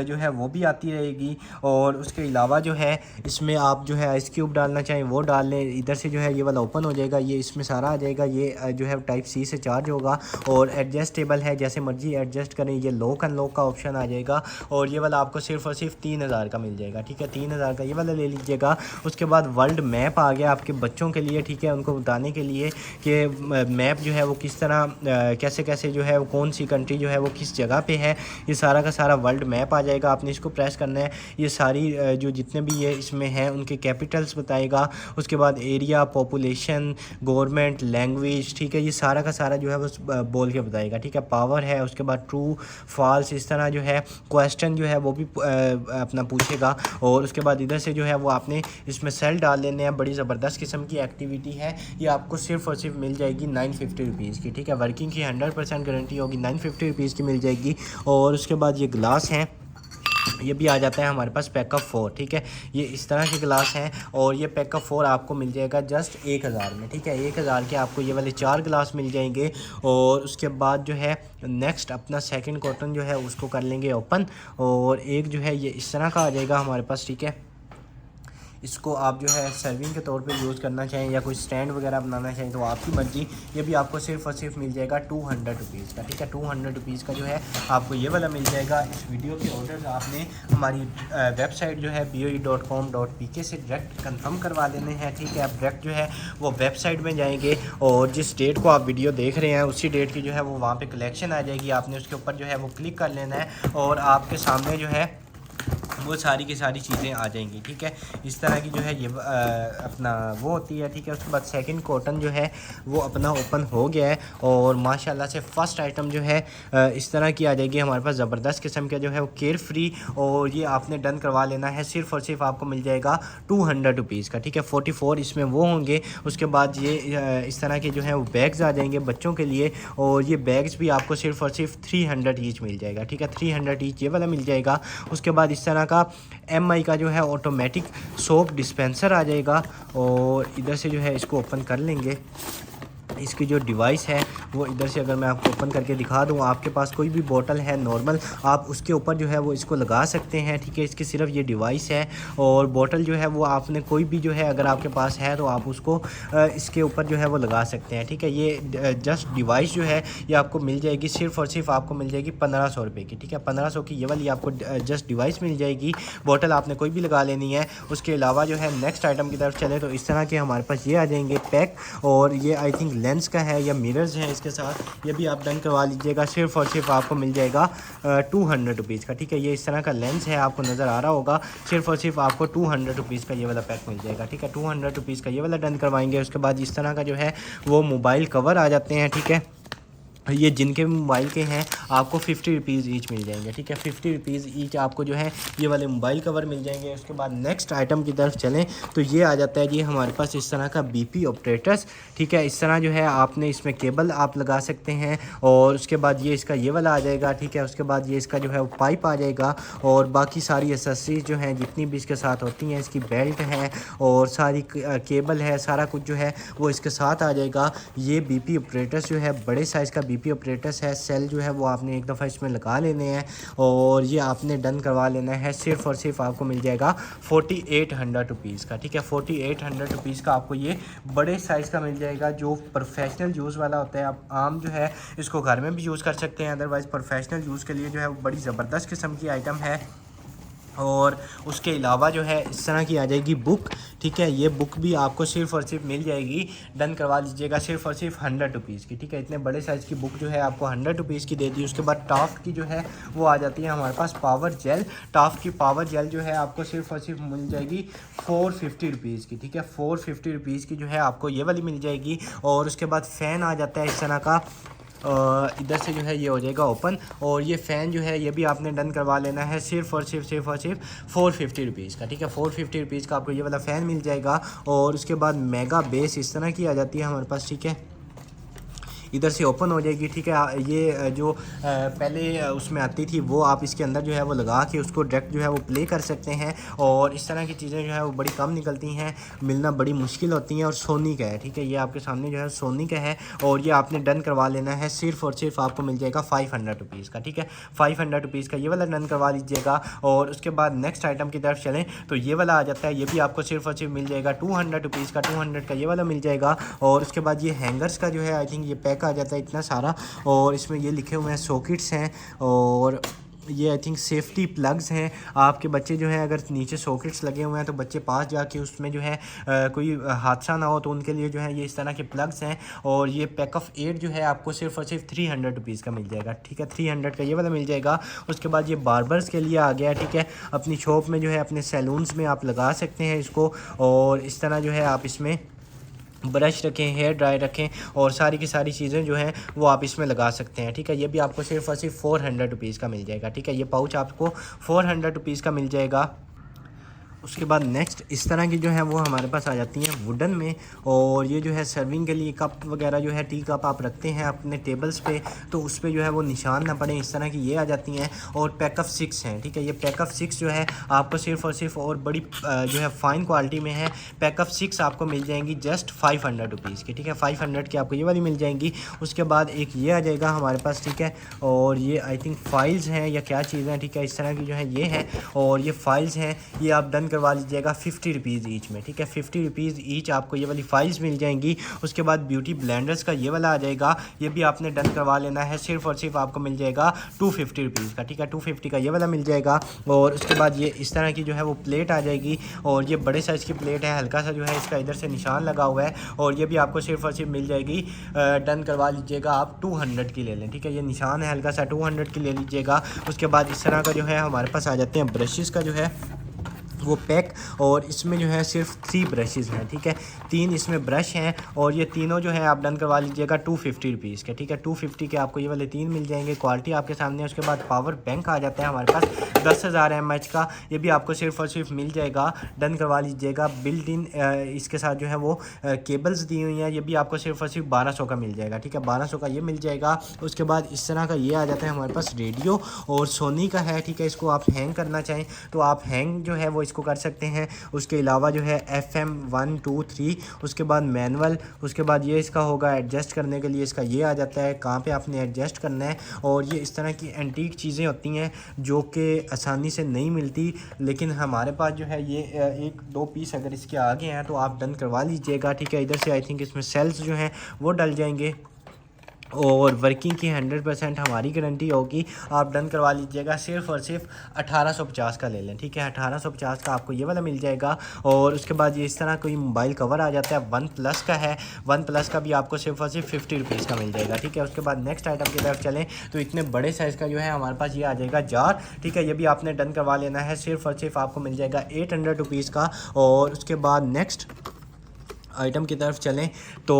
जो है वो भी आती रहेगी। और उसके अलावा जो है इसमें आप जो है आइस क्यूब डालना चाहें वो डाल लें। इधर से जो है ये वाला ओपन हो जाएगा, ये इसमें सारा आ जाएगा। ये जो है टाइप सी से चार्ज होगा और एडजस्टेबल है, जैसे मर्जी एडजस्ट करें। ये लॉक अनलॉक का ऑप्शन आ जाएगा और ये वाला आपको सिर्फ और सिर्फ 3000 का मिल जाएगा। ठीक है, 3000 का ये वाला ले लीजिएगा। उसके बाद वर्ल्ड मैप आ गया आपके बच्चों के लिए। ठीक है, उनको बताने के लिए कि मैप जो है वो किस तरह कैसे कैसे जो है वो कौन सी कंट्री जो है वो किस जगह पे है, ये सारा का सारा वर्ल्ड मैप आ जाएगा। आपने इसको प्रेस करना है, ये सारी जो जितने भी ये इसमें हैं उनके कैपिटल्स बताएगा। उसके बाद एरिया, पॉपुलेशन, गवर्नमेंट, लैंग्वेज, ठीक है, ये सारा का सारा जो है वो बोल के बताएगा। ठीक है, पावर है, उसके बाद ट्रू फॉल्स, इस तरह जो है क्वेश्चन जो है वो भी अपना पूछेगा। और उसके बाद इधर से जो है वो आपने इसमें सेल डाल लेने हैं। बड़ी ज़बरदस्त किस्म की एक्टिविटी है, ये आपको सिर्फ और सिर्फ मिल जाएगी 950 रुपीज़ की। ठीक है, वर्किंग की 100% गारंटी होगी, 950 रुपीज़ की मिल जाएगी। और उसके बाद ये ग्लास हैं, ये भी आ जाता है हमारे पास पैक ऑफ 4। ठीक है, ये इस तरह के गिलास हैं और ये पैक ऑफ 4 आपको मिल जाएगा जस्ट 1000 में। ठीक है, 1000 के आपको ये वाले 4 गिलास मिल जाएंगे। और उसके बाद जो है नेक्स्ट अपना सेकंड कॉटन जो है उसको कर लेंगे ओपन, और एक जो है ये इस तरह का आ जाएगा हमारे पास। ठीक है, इसको आप जो है सर्विंग के तौर पे यूज़ करना चाहें या कोई स्टैंड वगैरह बनाना चाहें तो आपकी मर्ज़ी। ये भी आपको सिर्फ और सिर्फ मिल जाएगा 200 रुपीज़ का। ठीक है, 200 रुपीज़ का जो है आपको ये वाला मिल जाएगा। इस वीडियो के ऑर्डर आपने हमारी वेबसाइट जो है boe.com.pk से डायरेक्ट कंफर्म करवा देने हैं। ठीक है, आप डायरेक्ट जो है वो वेबसाइट में जाएंगे और जिस डेट को आप वीडियो देख रहे हैं उसी डेट की जो है वो वहाँ पर कलेक्शन आ जाएगी। आपने उसके ऊपर जो है वो क्लिक कर लेना है और आपके सामने जो है वो सारी की सारी चीज़ें आ जाएंगी। ठीक है, इस तरह की जो है ये अपना वो होती है। ठीक है, उसके बाद सेकंड कॉटन जो है वो अपना ओपन हो गया है और माशाल्लाह से फ़र्स्ट आइटम जो है इस तरह की आ जाएगी हमारे पास। ज़बरदस्त किस्म का जो है वो केयर फ्री, और ये आपने डन करवा लेना है। सिर्फ और सिर्फ आपको मिल जाएगा 200 रुपीज़ का। ठीक है, 44 इसमें वो होंगे। उसके बाद ये इस तरह के जो है वो बैग्स आ जाएंगे बच्चों के लिए, और ये बैग्स भी आपको सिर्फ और सिर्फ 300 ईच मिल जाएगा। ठीक है, 300 ईच ये वाला मिल जाएगा। उसके बाद इस तरह का MI का जो है ऑटोमेटिक सोप डिस्पेंसर आ जाएगा, और इधर से जो है इसको ओपन कर लेंगे। इसकी जो डिवाइस है वो इधर से अगर मैं आपको ओपन करके दिखा दूँ, आपके पास कोई भी बोतल है नॉर्मल, आप उसके ऊपर जो है वो इसको लगा सकते हैं। ठीक है, इसकी सिर्फ ये डिवाइस है, और बोतल जो है वो आपने कोई भी जो है अगर आपके पास है तो आप उसको इसके ऊपर जो है वो लगा सकते हैं। ठीक है, ये जस्ट डिवाइस जो है ये आपको मिल जाएगी सिर्फ और सिर्फ आपको मिल जाएगी 1500 रुपये की। ठीक है, 1500 की ये वाली आपको जस्ट डिवाइस मिल जाएगी। बोतल आपने कोई भी लगा लेनी है। उसके अलावा जो है नेक्स्ट आइटम की तरफ चले तो इस तरह के हमारे पास ये आ जाएंगे पैक, और ये आई थिंक लेंस का है या मिरर्स हैं इसके साथ, ये भी आप डन करवा लीजिएगा। सिर्फ और सिर्फ आपको मिल जाएगा 200 रुपीज़ का। ठीक है, ये इस तरह का लेंस है, आपको नज़र आ रहा होगा। सिर्फ और सिर्फ आपको 200 रुपीज़ का ये वाला पैक मिल जाएगा। ठीक है, 200 रुपीज़ का ये वाला डन करवाएंगे। उसके बाद इस तरह का जो है वो मोबाइल कवर आ जाते हैं। ठीक है, ये जिनके मोबाइल के हैं आपको 50 रुपीज़ ईच मिल जाएंगे। ठीक है, 50 रुपीज़ ईच आपको जो है ये वाले मोबाइल कवर मिल जाएंगे। उसके बाद नेक्स्ट आइटम की तरफ चलें तो ये आ जाता है जी हमारे पास इस तरह का BP ऑपरेटर्स। ठीक है, इस तरह जो है आपने इसमें केबल आप लगा सकते हैं, और उसके बाद ये इसका ये वाला आ जाएगा। ठीक है, उसके बाद ये इसका जो है वो पाइप आ जाएगा, और बाकी सारी एसेसरीज जो हैं जितनी भी इसके साथ होती हैं, इसकी बेल्ट है और सारी केबल है, सारा कुछ जो है वो इसके साथ आ जाएगा। ये BP ऑपरेटर्स जो है बड़े साइज़ का BP ऑपरेटर्स है। सेल जो है वो आपने एक दफ़ा इसमें लगा लेने हैं और ये आपने डन करवा लेना है। सिर्फ और सिर्फ आपको मिल जाएगा 4800 रुपीज़ का। ठीक है, 4800 रुपीज़ का आपको ये बड़े साइज़ का मिल जाएगा, जो प्रोफेशनल यूज़ वाला होता है। आप आम जो है इसको घर में भी यूज़ कर सकते हैं, अदरवाइज़ प्रोफेशनल यूज़ के लिए जो है वो बड़ी ज़बरदस्त किस्म की आइटम है। और उसके अलावा जो है इस तरह की आ जाएगी बुक। ठीक है, ये बुक भी आपको सिर्फ और सिर्फ मिल जाएगी, डन करवा लीजिएगा, सिर्फ और सिर्फ 100 रुपीज़ की। ठीक है, इतने बड़े साइज़ की बुक जो है आपको 100 रुपीज़ की दे दी। उसके बाद टॉफ की जो है वो आ जाती है हमारे पास पावर जेल। टॉफ की पावर जेल जो है आपको सिर्फ और सिर्फ मिल जाएगी 450 रुपीज़ की। ठीक है, 450 रुपीज़ की जो है आपको ये वाली मिल जाएगी। और उसके बाद फ़ैन आ जाता है इस तरह का, इधर से जो है ये हो जाएगा ओपन, और ये फ़ैन जो है ये भी आपने डन करवा लेना है सिर्फ और सिर्फ 450 रुपीज़ का। ठीक है, 450 रुपीज़ का आपको ये वाला फ़ैन मिल जाएगा। और उसके बाद मेगा बेस इस तरह की आ जाती है हमारे पास। ठीक है, इधर से ओपन हो जाएगी, ठीक है। ये जो पहले उसमें आती थी वो आप इसके अंदर जो है वो लगा के उसको डायरेक्ट जो है वो प्ले कर सकते हैं। और इस तरह की चीज़ें जो है वो बड़ी कम निकलती हैं, मिलना बड़ी मुश्किल होती हैं। और सोनी का है, ठीक है, ये आपके सामने जो है सोनी का है और ये आपने डन करवा लेना है। सिर्फ और सिर्फ आपको मिल जाएगा 500 रुपीज़ का, ठीक है, 500 रुपीज़ का ये वाला डन करवा लीजिएगा। और उसके बाद नेक्स्ट आइटम की तरफ चलें तो ये वाला आ जाता है, ये भी आपको सिर्फ और सिर्फ मिल जाएगा 200 रुपीज़ का, 200 का ये वाला मिल जाएगा। और उसके बाद ये हैंगर्स का जो है आई थिंक ये पैक आ जाता है इतना सारा, और इसमें ये लिखे हुए हैं सॉकेट्स हैं और ये आई थिंक सेफ्टी प्लग्स हैं। आपके बच्चे जो है अगर नीचे सॉकेट्स लगे हुए हैं तो बच्चे पास जाके उसमें जो है कोई हादसा ना हो, तो उनके लिए जो है ये इस तरह के प्लग्स हैं। और ये पैक ऑफ 8 जो है आपको सिर्फ और सिर्फ 300 रुपीज़ का मिल जाएगा, ठीक है, 300 का ये वाला मिल जाएगा। उसके बाद ये बार्बर्स के लिए आ गया, ठीक है, अपनी शॉप में जो है अपने सैलून्स में आप लगा सकते हैं इसको। और इस तरह जो है आप इसमें ब्रश रखें, हेयर ड्राई रखें और सारी की सारी चीज़ें जो हैं वो आप इसमें लगा सकते हैं, ठीक है। ये भी आपको सिर्फ और सिर्फ 400 रुपीज़ का मिल जाएगा, ठीक है, ये पाउच आपको 400 रुपीज़ का मिल जाएगा। उसके बाद नेक्स्ट इस तरह की जो है वो हमारे पास आ जाती हैं वुडन में। और ये जो है सर्विंग के लिए कप वगैरह जो है टी कप आप रखते हैं अपने टेबल्स पे, तो उस पर जो है वो निशान ना पड़े, इस तरह की ये आ जाती हैं। और पैक ऑफ 6 हैं, ठीक है, ये पैक ऑफ 6 जो है आपको सिर्फ और सिर्फ और बड़ी जो है फ़ाइन क्वालिटी में है। पैक ऑफ 6 आपको मिल जाएंगी जस्ट 500 रुपीज़ की, ठीक है, 500 की आपको ये वाली मिल जाएंगी। उसके बाद एक ये आ जाएगा हमारे पास, ठीक है, और ये आई थिंक फाइल्स हैं या क्या चीज़ें हैं, ठीक है, इस तरह की जो है ये है। और ये फाइल्स हैं, ये आप डन करवा लीजिएगा 50 रुपीज़ ईच में, ठीक है, 50 रुपीज़ ईच आपको ये वाली फाइल्स मिल जाएंगी। उसके बाद ब्यूटी ब्लेंडर्स का ये वाला आ जाएगा, ये भी आपने डन करवा लेना है, सिर्फ और सिर्फ आपको मिल जाएगा 250 रुपीज़ का, ठीक है, 250 का ये वाला मिल जाएगा। और उसके बाद ये इस तरह की जो है वो प्लेट आ जाएगी, और ये बड़े साइज़ की प्लेट है, हल्का सा जो है इसका इधर से निशान लगा हुआ है। और ये भी आपको सिर्फ और सिर्फ मिल जाएगी, डन करवा लीजिएगा आप 200 की ले लें, ठीक है, ये निशान है हल्का सा, 200 की ले लीजिएगा। उसके बाद इस तरह का जो है हमारे पास आ जाते हैं ब्रशेस का जो है वो पैक, और इसमें जो है सिर्फ 3 ब्रशेज़ हैं, ठीक है, 3 इसमें ब्रश हैं। और ये तीनों जो है आप डन करवा लीजिएगा 250 रुपीज़ के, ठीक है, 250 के आपको ये वाले 3 मिल जाएंगे। क्वालिटी आपके सामने है। उसके बाद पावर बैंक आ जाता है हमारे पास 10,000 mAh का, ये भी आपको सिर्फ और सिर्फ मिल जाएगा, डन करवा लीजिएगा। बिल्ट इन इसके साथ जो है वो केबल्स दी हुई हैं, ये भी आपको सिर्फ और सिर्फ 1200 का मिल जाएगा, ठीक है, 1200 का ये मिल जाएगा। उसके बाद इस तरह का ये आ जाता है हमारे पास रेडियो, और सोनी का है, ठीक है, इसको आप हैंग करना चाहें तो आप हैंग जो है वो इसको कर सकते हैं। उसके अलावा जो है FM 1 2 3, उसके बाद मैनुअल, उसके बाद ये इसका होगा एडजस्ट करने के लिए, इसका ये आ जाता है कहाँ पे आपने एडजस्ट करना है। और ये इस तरह की एंटीक चीज़ें होती हैं जो कि आसानी से नहीं मिलती, लेकिन हमारे पास जो है ये 1-2 पीस अगर इसके आगे हैं तो आप डन करवा लीजिएगा, ठीक है। इधर से आई थिंक इसमें सेल्स जो हैं वो डल जाएंगे, और वर्किंग की 100% हमारी गारंटी होगी। आप डन करवा लीजिएगा, सिर्फ और सिर्फ 1850 का ले लें, ठीक है, 1850 का आपको ये वाला मिल जाएगा। और उसके बाद ये इस तरह कोई मोबाइल कवर आ जाता है, OnePlus का है, OnePlus का भी आपको सिर्फ और सिर्फ 50 रुपीज़ का मिल जाएगा, ठीक है। उसके बाद नेक्स्ट आइटम की तरफ चलें तो इतने बड़े साइज़ का जो है हमारे पास ये आ जाएगा जार, ठीक है, ये भी आपने डन करवा लेना है, सिर्फ और सिर्फ आपको मिल जाएगा 800 रुपीज़ का। और उसके बाद नेक्स्ट आइटम की तरफ चलें तो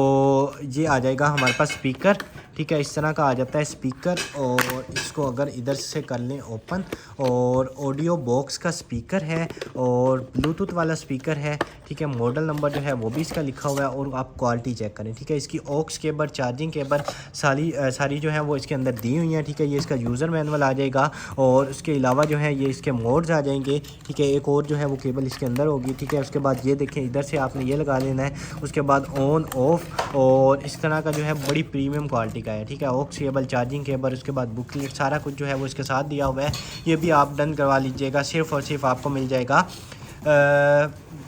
ये आ जाएगा हमारे पास स्पीकर, ठीक है, इस तरह का आ जाता है स्पीकर। और इसको अगर इधर से कर लें ओपन, और ऑडियो बॉक्स का स्पीकर है और ब्लूटूथ वाला स्पीकर है, ठीक है, मॉडल नंबर जो है वो भी इसका लिखा हुआ है। और आप क्वालिटी चेक करें, ठीक है, इसकी ऑक्स केबल, चार्जिंग केबल सारी जो है वो इसके अंदर दी हुई हैं, ठीक है। ये इसका यूज़र मैनुअल आ जाएगा, और उसके अलावा जो है ये इसके मोड्स आ जाएंगे, ठीक है, एक और जो है वो केबल इसके अंदर होगी, ठीक है। उसके बाद ये देखें इधर से आपने ये लगा लेना है, उसके बाद ऑन ऑफ, और इस तरह का जो है बड़ी प्रीमियम क्वालिटी का है, ठीक है, ऑक्स केबल, चार्जिंग केबल, उसके बाद बुकलेट, सारा कुछ जो है वो इसके साथ दिया हुआ है। ये भी आप डन करवा लीजिएगा, सिर्फ और सिर्फ आपको मिल जाएगा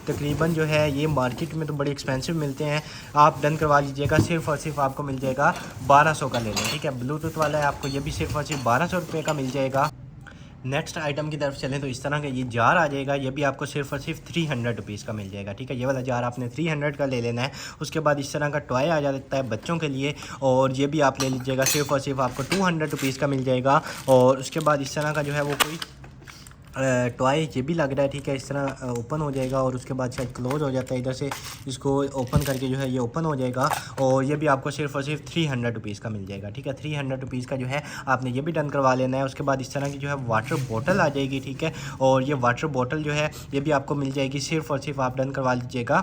तकरीबन जो है ये मार्केट में तो बड़े एक्सपेंसिव मिलते हैं, आप डन करवा लीजिएगा, सिर्फ और सिर्फ आपको मिल जाएगा 1200 का ले लें, ठीक है। ब्लूटूथ वाला है, आपको ये भी सिर्फ और सिर्फ 1200 रुपये का मिल जाएगा। नेक्स्ट आइटम की तरफ चलें तो इस तरह का ये जार आ जाएगा, ये भी आपको सिर्फ और सिर्फ 300 रुपीज़ का मिल जाएगा, ठीक है, ये वाला जार आपने 300 का ले लेना है। उसके बाद इस तरह का टॉय आ जाता है बच्चों के लिए, और ये भी आप ले लीजिएगा, सिर्फ और सिर्फ आपको 200 रुपीज़ का मिल जाएगा। और उसके बाद इस तरह का जो है वो कोई टॉय ये भी लग रहा है, ठीक है, इस तरह ओपन हो जाएगा, और उसके बाद शायद क्लोज हो जाता है, इधर से इसको ओपन करके जो है ये ओपन हो जाएगा। और ये भी आपको सिर्फ और सिर्फ 300 रुपीज़ का मिल जाएगा, ठीक है, 300 रुपीज़ का जो है आपने ये भी डन करवा लेना है। उसके बाद इस तरह की जो है वाटर बोतल आ जाएगी, ठीक है, और ये वाटर बोतल जो है ये भी आपको मिल जाएगी, सिर्फ और सिर्फ आप डन करवा लीजिएगा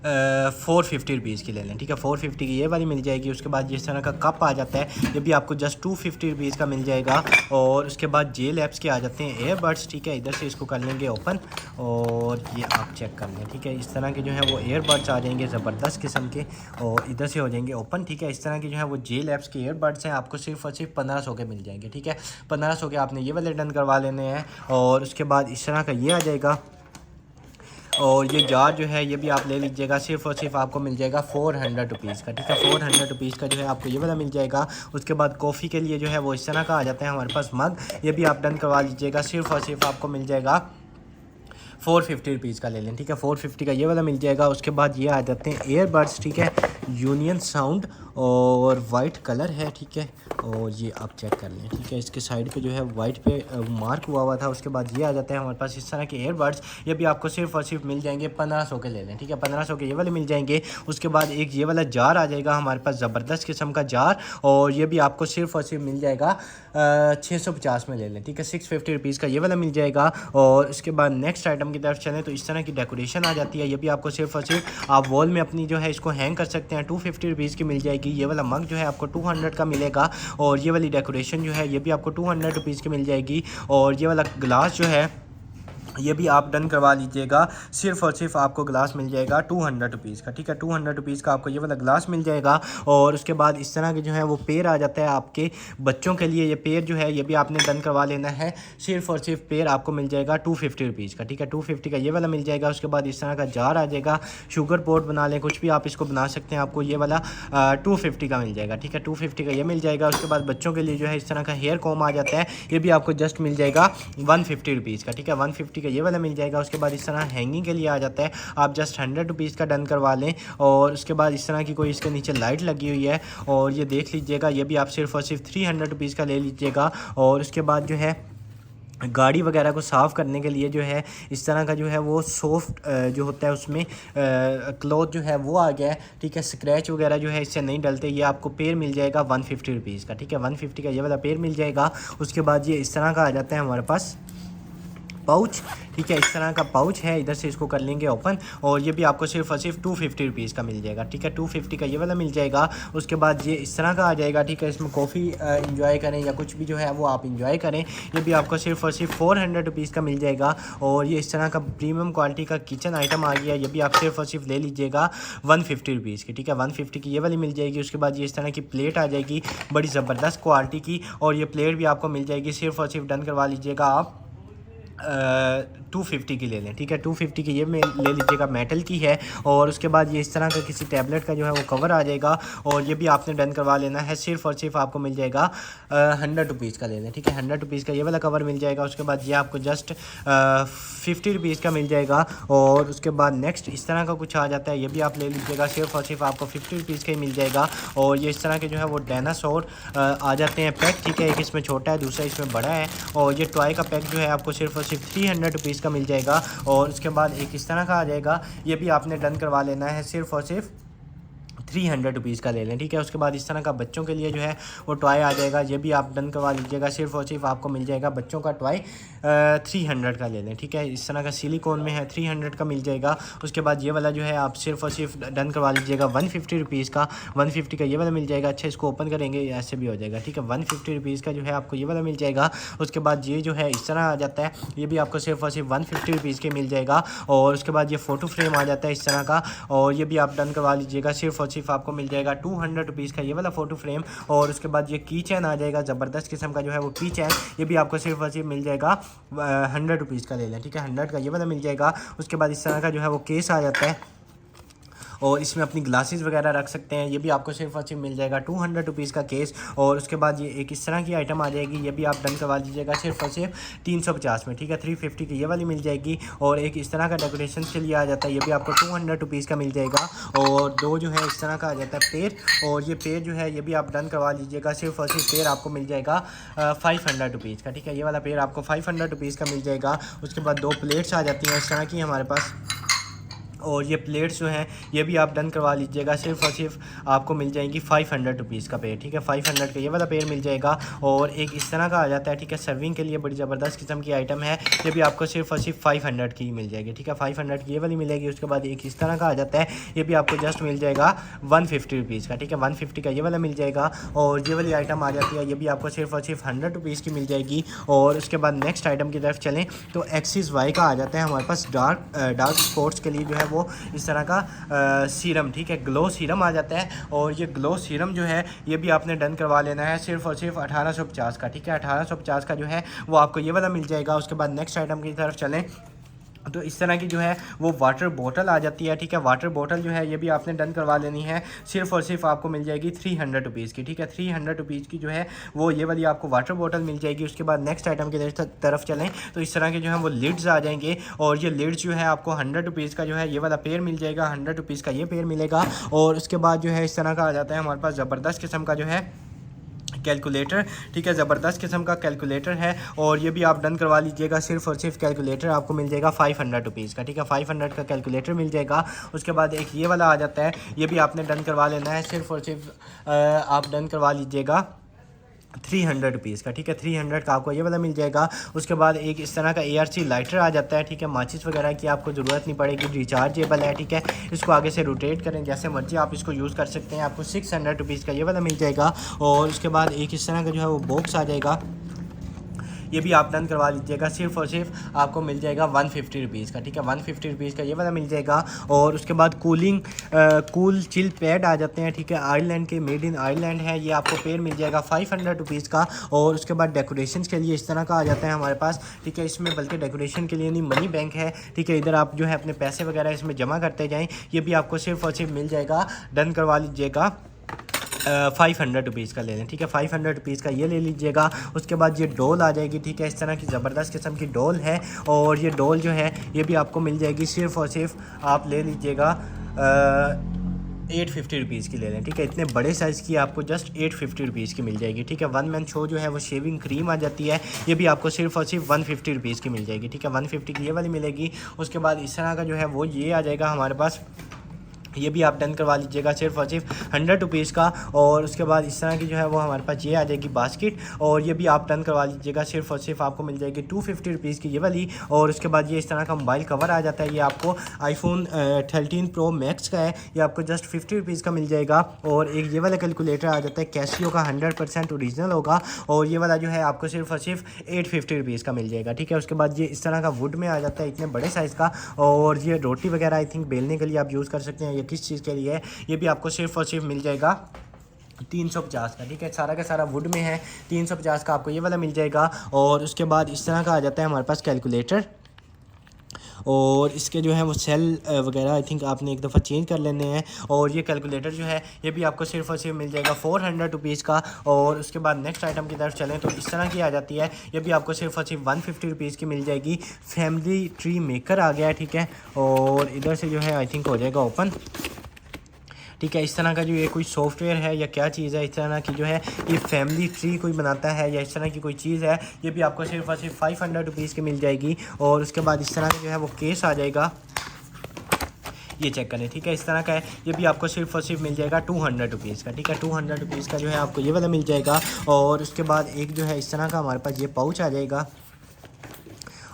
₹450 की ले लें, ठीक है। 450 की ये वाली मिल जाएगी। उसके बाद जिस तरह का कप आ जाता है ये भी आपको जस्ट ₹250 का मिल जाएगा। और उसके बाद जेल ऐप्स के आ जाते हैं एयरबड्स, ठीक है। इधर से इसको कर लेंगे ओपन और ये आप चेक कर लें, ठीक है। इस तरह के जो है वो एयरबड्स आ जाएंगे ज़बरदस्त किस्म के और इधर से हो जाएंगे ओपन, ठीक है। इस तरह के जो है वो जेल ऐप्स के एयरबड्स हैं, आपको सिर्फ और सिर्फ 1500 के मिल जाएंगे, ठीक है। 1500 के आपने ये वाले डन करवा लेने हैं। और उसके बाद इस तरह का ये आ जाएगा। और ये जार जो है ये भी आप ले लीजिएगा, सिर्फ और सिर्फ आपको मिल जाएगा ₹400 का, ठीक है। ₹400 का जो है आपको ये वाला मिल जाएगा। उसके बाद कॉफ़ी के लिए जो है वो इस तरह का आ जाता है हमारे पास मग, ये भी आप डन करवा लीजिएगा। सिर्फ और सिर्फ आपको मिल जाएगा ₹450 का ले लें, ठीक है। 450 का ये वाला मिल जाएगा। उसके बाद ये आ जाते हैं एयरबड्स, ठीक है। यूनियन साउंड और वाइट कलर है, ठीक है। और ये आप चेक कर लें, ठीक है। इसके साइड पे जो है वाइट पे मार्क हुआ था। उसके बाद ये आ जाते हैं हमारे पास इस तरह के एयरबड्स, ये भी आपको सिर्फ और सिर्फ मिल जाएंगे 1500 के ले लें, ठीक है। 1500 के ये वाले मिल जाएंगे। उसके बाद एक ये वाला जार आ जाएगा हमारे पास, ज़बरदस्त किस्म का जार, और ये भी आपको सिर्फ और सिर्फ मिल जाएगा 650 में ले लें, ठीक है। ₹650 का ये वाला मिल जाएगा। और उसके बाद नेक्स्ट आइटम की तरफ चलें तो इस तरह की डेकोरेशन आ जाती है, ये भी आपको सिर्फ और सिर्फ आप वॉल में अपनी जो है इसको हैंग कर सकते हैं। ₹250 की मिल जाएगी। ये वाला मग जो है आपको 200 का मिलेगा। और ये वाली डेकोरेशन जो है ये भी आपको ₹200 की मिल जाएगी। और ये वाला ग्लास जो है ये भी आप डन करवा लीजिएगा। सिर्फ और सिर्फ आपको ग्लास मिल जाएगा ₹200 का, ठीक है। ₹200 का आपको ये वाला ग्लास मिल जाएगा। और उसके बाद इस तरह के जो है वो पेड़ आ जाता है आपके बच्चों के लिए। ये पेड़ जो है ये भी आपने डन करवा लेना है। सिर्फ और सिर्फ पेड़ आपको मिल जाएगा ₹250 का, ठीक है। 250 का ये वाला मिल जाएगा। उसके बाद इस तरह का जार आ जाएगा, शुगर पोट बना लें, कुछ भी आप इसको बना सकते हैं। आपको ये वाला 250 का मिल जाएगा, ठीक है। 250 का ये मिल जाएगा। उसके बाद बच्चों के लिए जो है इस तरह का हेयर कॉम आ जाता है, ये भी आपको जस्ट मिल जाएगा ₹150 का, ठीक है। 150 ये वाला मिल जाएगा। उसके बाद इस तरह हैंगिंग के लिए आ जाता है, आप जस्ट ₹100 का डन करवा लें। और उसके बाद इस तरह की कोई इसके नीचे लाइट लगी हुई है, और ये देख लीजिएगा, ये भी आप सिर्फ और सिर्फ ₹300 का ले लीजिएगा। और उसके बाद जो है गाड़ी वगैरह को साफ़ करने के लिए जो है इस तरह का जो है वो सॉफ्ट जो होता है उसमें क्लॉथ जो है वो आ गया है, ठीक है। स्क्रैच वगैरह जो है इससे नहीं डलते। ये आपको पेड़ मिल जाएगा ₹150 का, ठीक है। 150 का ये वाला पेड़ मिल जाएगा। उसके बाद ये इस तरह का आ जाता है हमारे पास पाउच, ठीक है। इस तरह का पाउच है, इधर से इसको कर लेंगे ओपन। और ये भी आपको सिर्फ और सिर्फ ₹250 का मिल जाएगा, ठीक है। 250 का ये वाला मिल जाएगा। उसके बाद ये इस तरह का आ जाएगा, ठीक है। इसमें कॉफ़ी इंजॉय करें या कुछ भी जो है वो आप इंजॉय करें। ये भी आपको सिर्फ और सिर्फ ₹400 का मिल जाएगा। और ये इस तरह का प्रीमियम क्वालिटी का किचन आइटम आ गया, ये भी आप सिर्फ और सिर्फ ले लीजिएगा ₹150 की, ठीक है। 150 की ये वाली मिल जाएगी। उसके बाद ये इस तरह की प्लेट आ जाएगी, बड़ी ज़बरदस्त क्वालिटी की, और ये प्लेट भी आपको मिल जाएगी। सिर्फ और सिर्फ डन करवा लीजिएगा आप 250 की ले लें, ठीक है। 250 की ये में ले लीजिएगा, मेटल की है। और उसके बाद ये इस तरह का किसी टैबलेट का जो है वो कवर आ जाएगा, और ये भी आपने डन करवा लेना है। सिर्फ और सिर्फ आपको मिल जाएगा ₹100 का ले लें, ठीक है। ₹100 का ये वाला कवर मिल जाएगा। उसके बाद ये आपको जस्ट ₹50 का मिल जाएगा। और उसके बाद नेक्स्ट इस तरह का कुछ आ जाता है, ये भी आप ले लीजिएगा। सिर्फ और सिर्फ आपको ₹50 का ही मिल जाएगा। और ये इस तरह के जो है वो डायनासोर आ जाते हैं पैक, ठीक है। एक इसमें छोटा है, दूसरा इसमें बड़ा है। और ये टॉय का पैक जो है आपको सिर्फ और सिर्फ ₹300 का मिल जाएगा। और उसके बाद एक इस तरह का आ जाएगा, ये भी आपने डन करवा लेना है। सिर्फ और सिर्फ ₹300 का ले लें, ठीक है। उसके बाद इस तरह का बच्चों के लिए जो है वो टॉय आ जाएगा, ये भी आप डन करवा लीजिएगा। सिर्फ और सिर्फ आपको मिल जाएगा बच्चों का टॉय 300 का ले लें, ठीक है। इस तरह का सिलिकॉन में है, 300 का मिल जाएगा। उसके बाद ये वाला जो है आप सिर्फ और सिर्फ डन करवा लीजिएगा ₹150 का। 150 का ये वाला मिल जाएगा। अच्छा, इसको ओपन करेंगे ऐसे भी हो जाएगा, ठीक है। ₹150 का जो है आपको ये वाला मिल जाएगा। उसके बाद ये जो है इस तरह आ जाता है, ये भी आपको सिर्फ और सिर्फ ₹150 के मिल जाएगा। और उसके बाद ये फ़ोटो फ्रेम आ जाता है इस तरह का, और ये भी आप डन करवा लीजिएगा। सिर्फ और सिर्फ आपको मिल जाएगा ₹200 का ये वाला फ़ोटो फ्रेम। और उसके बाद ये की चैन आ जाएगा, ज़बरदस्त किस्म का जो है वो की चैन, ये भी आपको सिर्फ और सिर्फ मिल जाएगा ₹100 का ले लें, ठीक है। 100 का ये वाला मिल जाएगा। उसके बाद इस तरह का जो है वो केस आ जाता है, और इसमें अपनी ग्लासेस वगैरह रख सकते हैं, ये भी आपको सिर्फ और सिर्फ मिल जाएगा ₹200 का केस। और उसके बाद ये एक इस तरह की आइटम आ जाएगी, ये भी आप डन करवा लीजिएगा सिर्फ और सिर्फ 350 में, ठीक है। 350 की ये वाली मिल जाएगी। और एक इस तरह का डेकोरेशन के लिए आ जाता है, ये भी आपको ₹200 का मिल जाएगा। और दो जो है इस तरह का आ जाता है पेड़, और ये पेड़ जो है ये भी आप डन करवा लीजिएगा। सिर्फ और सिर्फ पेड़ आपको मिल जाएगा ₹500 का, ठीक है। ये वाला पेड़ आपको ₹500 का मिल जाएगा। उसके बाद दो प्लेट्स आ जाती हैं इस तरह की हमारे पास, और ये प्लेट्स जो हैं ये भी आप डन करवा लीजिएगा, सिर्फ और सिर्फ आपको मिल जाएंगी 500 रुपीज़ का पेयर, ठीक है। 500 का ये वाला पेयर मिल जाएगा। और एक इस तरह का आ जाता है, ठीक है, सर्विंग के लिए बड़ी ज़बरदस्त किस्म की आइटम है, ये भी आपको सिर्फ और सिर्फ 500 की मिल जाएगी, ठीक है। 500 की ये वाली मिलेगी। उसके बाद एक इस तरह का आ जाता है, ये भी आपको जस्ट मिल जाएगा 150 रुपीज़ का, ठीक है। 150 का ये वाला मिल जाएगा। और ये वाली आइटम आ जाती है, ये भी आपको सिर्फ और सिर्फ 100 रुपीज़ की मिल जाएगी। और उसके बाद नेक्स्ट आइटम की तरफ चलें तो एक्सिस वाई का आ जाता है हमारे पास, डार्क स्पॉट्स के लिए जो है वो इस तरह का सीरम, ठीक है, ग्लो सीरम आ जाता है। और ये ग्लो सीरम जो है ये भी आपने डन करवा लेना है सिर्फ और सिर्फ 1850 का, ठीक है। 1850 का जो है वो आपको ये वाला मिल जाएगा। उसके बाद नेक्स्ट आइटम की तरफ चलें तो इस तरह की जो है वो वाटर बोतल आ जाती है, ठीक है। वाटर बोतल जो है ये भी आपने डन करवा लेनी है, सिर्फ और सिर्फ आपको मिल जाएगी 300 रुपीज़ की, ठीक है। 300 रुपीज़ की जो है वो ये वाली आपको वाटर बोतल मिल जाएगी। उसके बाद नेक्स्ट आइटम की तरफ चलें तो इस तरह के जो है वो लिड्स आ जाएंगे। और ये लिड्स जो है आपको 100 रुपीज़ का जो है ये वाला पेयर मिल जाएगा, 100 रुपीज़ का ये पेयर मिलेगा। और उसके बाद जो है इस तरह का आ जाता है हमारे पास ज़बरदस्त किस्म का जो है कैलकुलेटर, ठीक है, ज़बरदस्त किस्म का कैलकुलेटर है। और ये भी आप डन करवा लीजिएगा, सिर्फ और सिर्फ कैलकुलेटर आपको मिल जाएगा 500 रुपीज़ का, ठीक है। 500 का कैलकुलेटर मिल जाएगा। उसके बाद एक ये वाला आ जाता है, ये भी आपने डन करवा लेना है, सिर्फ और सिर्फ आप डन करवा लीजिएगा 300 रुपीज़ का, ठीक है। 300 का आपको ये वाला मिल जाएगा। उसके बाद एक इस तरह का ARC लाइटर आ जाता है, ठीक है। माचिस वगैरह की आपको ज़रूरत नहीं पड़ेगी, रिचार्जेबल है, ठीक है। इसको आगे से रोटेट करें जैसे मर्जी आप इसको यूज़ कर सकते हैं। आपको 600 रुपीज़ का ये वाला मिल जाएगा। और उसके बाद एक इस तरह का जो है वो बॉक्स आ जाएगा, ये भी आप डन करवा लीजिएगा, सिर्फ और सिर्फ आपको मिल जाएगा 150 रुपीज़ का, ठीक है। 150 रुपीज़ का ये वाला मिल जाएगा। और उसके बाद कूल चिल पैड आ जाते हैं, ठीक है, आयरलैंड के, मेड इन आयरलैंड है, ये आपको पेयर मिल जाएगा 500 रुपीज़ का। और उसके बाद डेकोरेशन के लिए इस तरह का आ जाता है हमारे पास, ठीक है। इसमें बल्कि डेकोरेशन के लिए नहीं, मनी बैंक है, ठीक है, इधर आप जो है अपने पैसे वगैरह इसमें जमा करते जाएँ। ये भी आपको सिर्फ और सिर्फ मिल जाएगा, डन करवा लीजिएगा 500 रुपीज़ का ले लें, ठीक है। 500 रुपीज़ का ये ले लीजिएगा। उसके बाद ये डोल आ जाएगी, ठीक है, इस तरह की ज़बरदस्त किस्म की डोल है। और ये डोल जो है ये भी आपको मिल जाएगी, सिर्फ और सिर्फ आप ले लीजिएगा 850 रुपीज़ की ले लें, ठीक है। इतने बड़े साइज़ की आपको जस्ट 850 रुपीज़ की मिल जाएगी, ठीक है। 1 मैन शो जो है वो शेविंग क्रीम आ जाती है, ये भी आपको सिर्फ और सिर्फ 150 रुपीज़ की मिल जाएगी, ठीक है। 150 की ये वाली मिलेगी। उसके बाद इस तरह का जो है वो ये आ जाएगा हमारे पास, ये भी आप डन करवा लीजिएगा, सिर्फ और सिर्फ 100 रुपीज़ का। और उसके बाद इस तरह की जो है वो हमारे पास ये आ जाएगी बास्केट, और ये भी आप डन करवा लीजिएगा, सिर्फ और सिर्फ आपको मिल जाएगी 250 रुपीज़ की ये वाली। और उसके बाद ये इस तरह का मोबाइल कवर आ जाता है, ये आपको iPhone 13 Pro Max का है, ये आपको जस्ट 50 रुपीज़ का मिल जाएगा। और एक ये वाला कैलकुलेटर आ जाता है, कैसियो का 100% ओरिजिनल होगा, और ये वाला जो है आपको सिर्फ और सिर्फ 850 रुपीज़ का मिल जाएगा, ठीक है। उसके बाद ये इस तरह का वुड में आ जाता है, इतने बड़े साइज़ का। और ये रोटी वगैरह आई थिंक बेलने के लिए आप यूज़ कर सकते हैं, किस चीज़ के लिए, ये भी आपको सिर्फ और सिर्फ मिल जाएगा 350 का, ठीक है। सारा का सारा वुड में है, 350 का आपको ये वाला मिल जाएगा। और उसके बाद इस तरह का आ जाता है हमारे पास कैलकुलेटर, और इसके जो है वो सेल वगैरह आई थिंक आपने एक दफ़ा चेंज कर लेने हैं। और ये कैलकुलेटर जो है ये भी आपको सिर्फ और सिर्फ मिल जाएगा 400 रुपीज़ का। और उसके बाद नेक्स्ट आइटम की तरफ चलें तो इस तरह की आ जाती है, ये भी आपको सिर्फ और सिर्फ 150 रुपीज़ की मिल जाएगी। फैमिली ट्री मेकर आ गया है, ठीक है। और इधर से जो है आई थिंक हो जाएगा ओपन, ठीक है। इस तरह का जो ये कोई सॉफ्टवेयर है या क्या चीज़ है, इस तरह की जो है ये फैमिली ट्री कोई बनाता है या इस तरह की कोई चीज़ है, ये भी आपको सिर्फ और सिर्फ 500 रुपीज़ की मिल जाएगी। और उसके बाद इस तरह का जो है वो केस आ जाएगा, ये चेक करें, ठीक है, इस तरह का है, ये भी आपको सिर्फ और सिर्फ मिल जाएगा 200 रुपीज़ का, ठीक है। 200 रुपीज़ का जो है आपको ये वाला मिल जाएगा। और उसके बाद एक जो है इस तरह का हमारे पास ये पाउच आ जाएगा,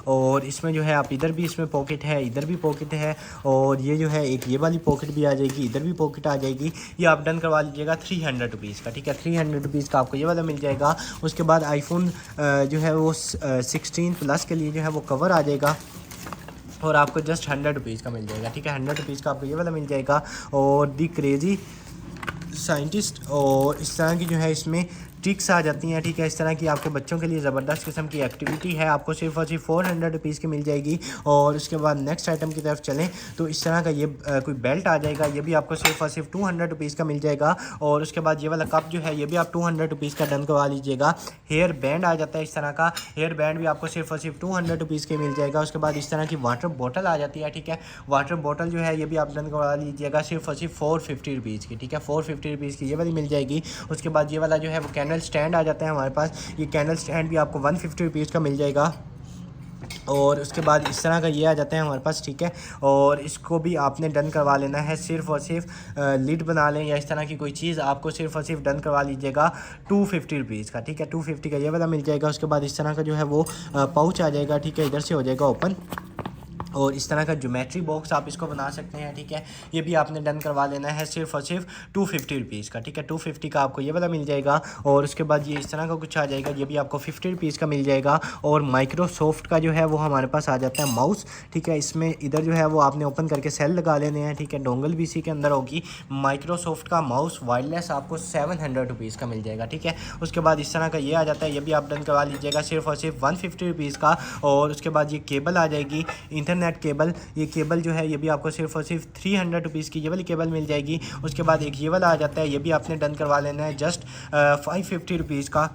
और इसमें जो है आप इधर भी इसमें पॉकेट है, इधर भी पॉकेट है, और ये जो है एक ये वाली पॉकेट भी आ जाएगी, इधर भी पॉकेट आ जाएगी। ये आप डन करवा लीजिएगा 300 रुपीज़ का, ठीक है। 300 रुपीज़ का आपको ये वाला मिल जाएगा। उसके बाद iPhone जो है वो 16 प्लस के लिए जो है वो कवर आ जाएगा, और आपको जस्ट 100 रुपीज़ का मिल जाएगा, ठीक है। 100 रुपीज़ का आपको ये वाला मिल जाएगा। और दी क्रेज़ी साइंटिस्ट, और इस तरह की जो है इसमें ट्रिक्स आ जाती हैं, ठीक है। इस तरह की आपके बच्चों के लिए ज़बरदस्त किस्म की एक्टिविटी है, आपको सिर्फ और सिर्फ 400 रुपीज़ की मिल जाएगी। और उसके बाद नेक्स्ट आइटम की तरफ चलें तो इस तरह का ये कोई बेल्ट आ जाएगा, ये भी आपको सिर्फ और सिर्फ 200 रुपीज़ का मिल जाएगा। और उसके बाद ये वाला कप जो है ये भी आप 200 रुपीज़ का डन करवा लीजिएगा। हेयर बैंड आ जाता है इस तरह का, हेयर बैंड भी आपको सिर्फ और सिर्फ 200 रुपीज़ की मिल जाएगा। उसके बाद इस तरह की वाटर बॉटल आ जाती है, ठीक है। वाटर बॉटल जो है ये भी आप डन करवा लीजिएगा, सिर्फ और सिर्फ 450 रुपीज़ की, ठीक है। 450 रुपीज़ की ये वाली मिल जाएगी। उसके बाद ये वाला जो है वो कैंडल स्टैंड आ जाता है हमारे पास, ये कैंडल स्टैंड भी आपको 150 रुपीज़ का मिल जाएगा। और उसके बाद इस तरह का ये आ जाता है हमारे पास, ठीक है। और इसको भी आपने डन करवा लेना है, सिर्फ़ और सिर्फ लिड बना लें या इस तरह की कोई चीज़ आपको सिर्फ़ और सिर्फ डन करवा लीजिएगा 250 रुपीज़ का, ठीक है। 250 का ये वाला मिल जाएगा। उसके बाद इस तरह का जो है वो पाउच आ जाएगा, ठीक है, इधर से हो जाएगा ओपन। और इस तरह का ज्योमेट्री बॉक्स आप इसको बना सकते हैं, ठीक है। ये भी आपने डन करवा लेना है सिर्फ और सिर्फ 250 रुपीज़ का, ठीक है। 250 का आपको ये वाला मिल जाएगा। और उसके बाद ये इस तरह का कुछ आ जाएगा, ये भी आपको 50 रुपीज़ का मिल जाएगा। और माइक्रोसॉफ्ट का जो है वो हमारे पास आ जाता है माउस, ठीक है। इसमें इधर जो है वो आपने ओपन करके सेल लगा लेने हैं, ठीक है। डोंगल भी इसी के अंदर होगी। माइक्रोसॉफ्ट का माउस वायरलेस आपको 700 रुपीज़ का मिल जाएगा, ठीक है। उसके बाद इस तरह का ये आ जाता है, ये भी आप डन करवा लीजिएगा सिर्फ और सिर्फ 150 रुपीज़ का। और उसके बाद ये केबल आ जाएगी, इंटरनेट केबल। ये केबल जो है ये भी आपको सिर्फ और सिर्फ 300 रुपीज़ की ये वाली केबल मिल जाएगी। उसके बाद एक ये वाला आ जाता है, ये भी आपने डन करवा लेना है जस्ट 550 रुपीज़ का।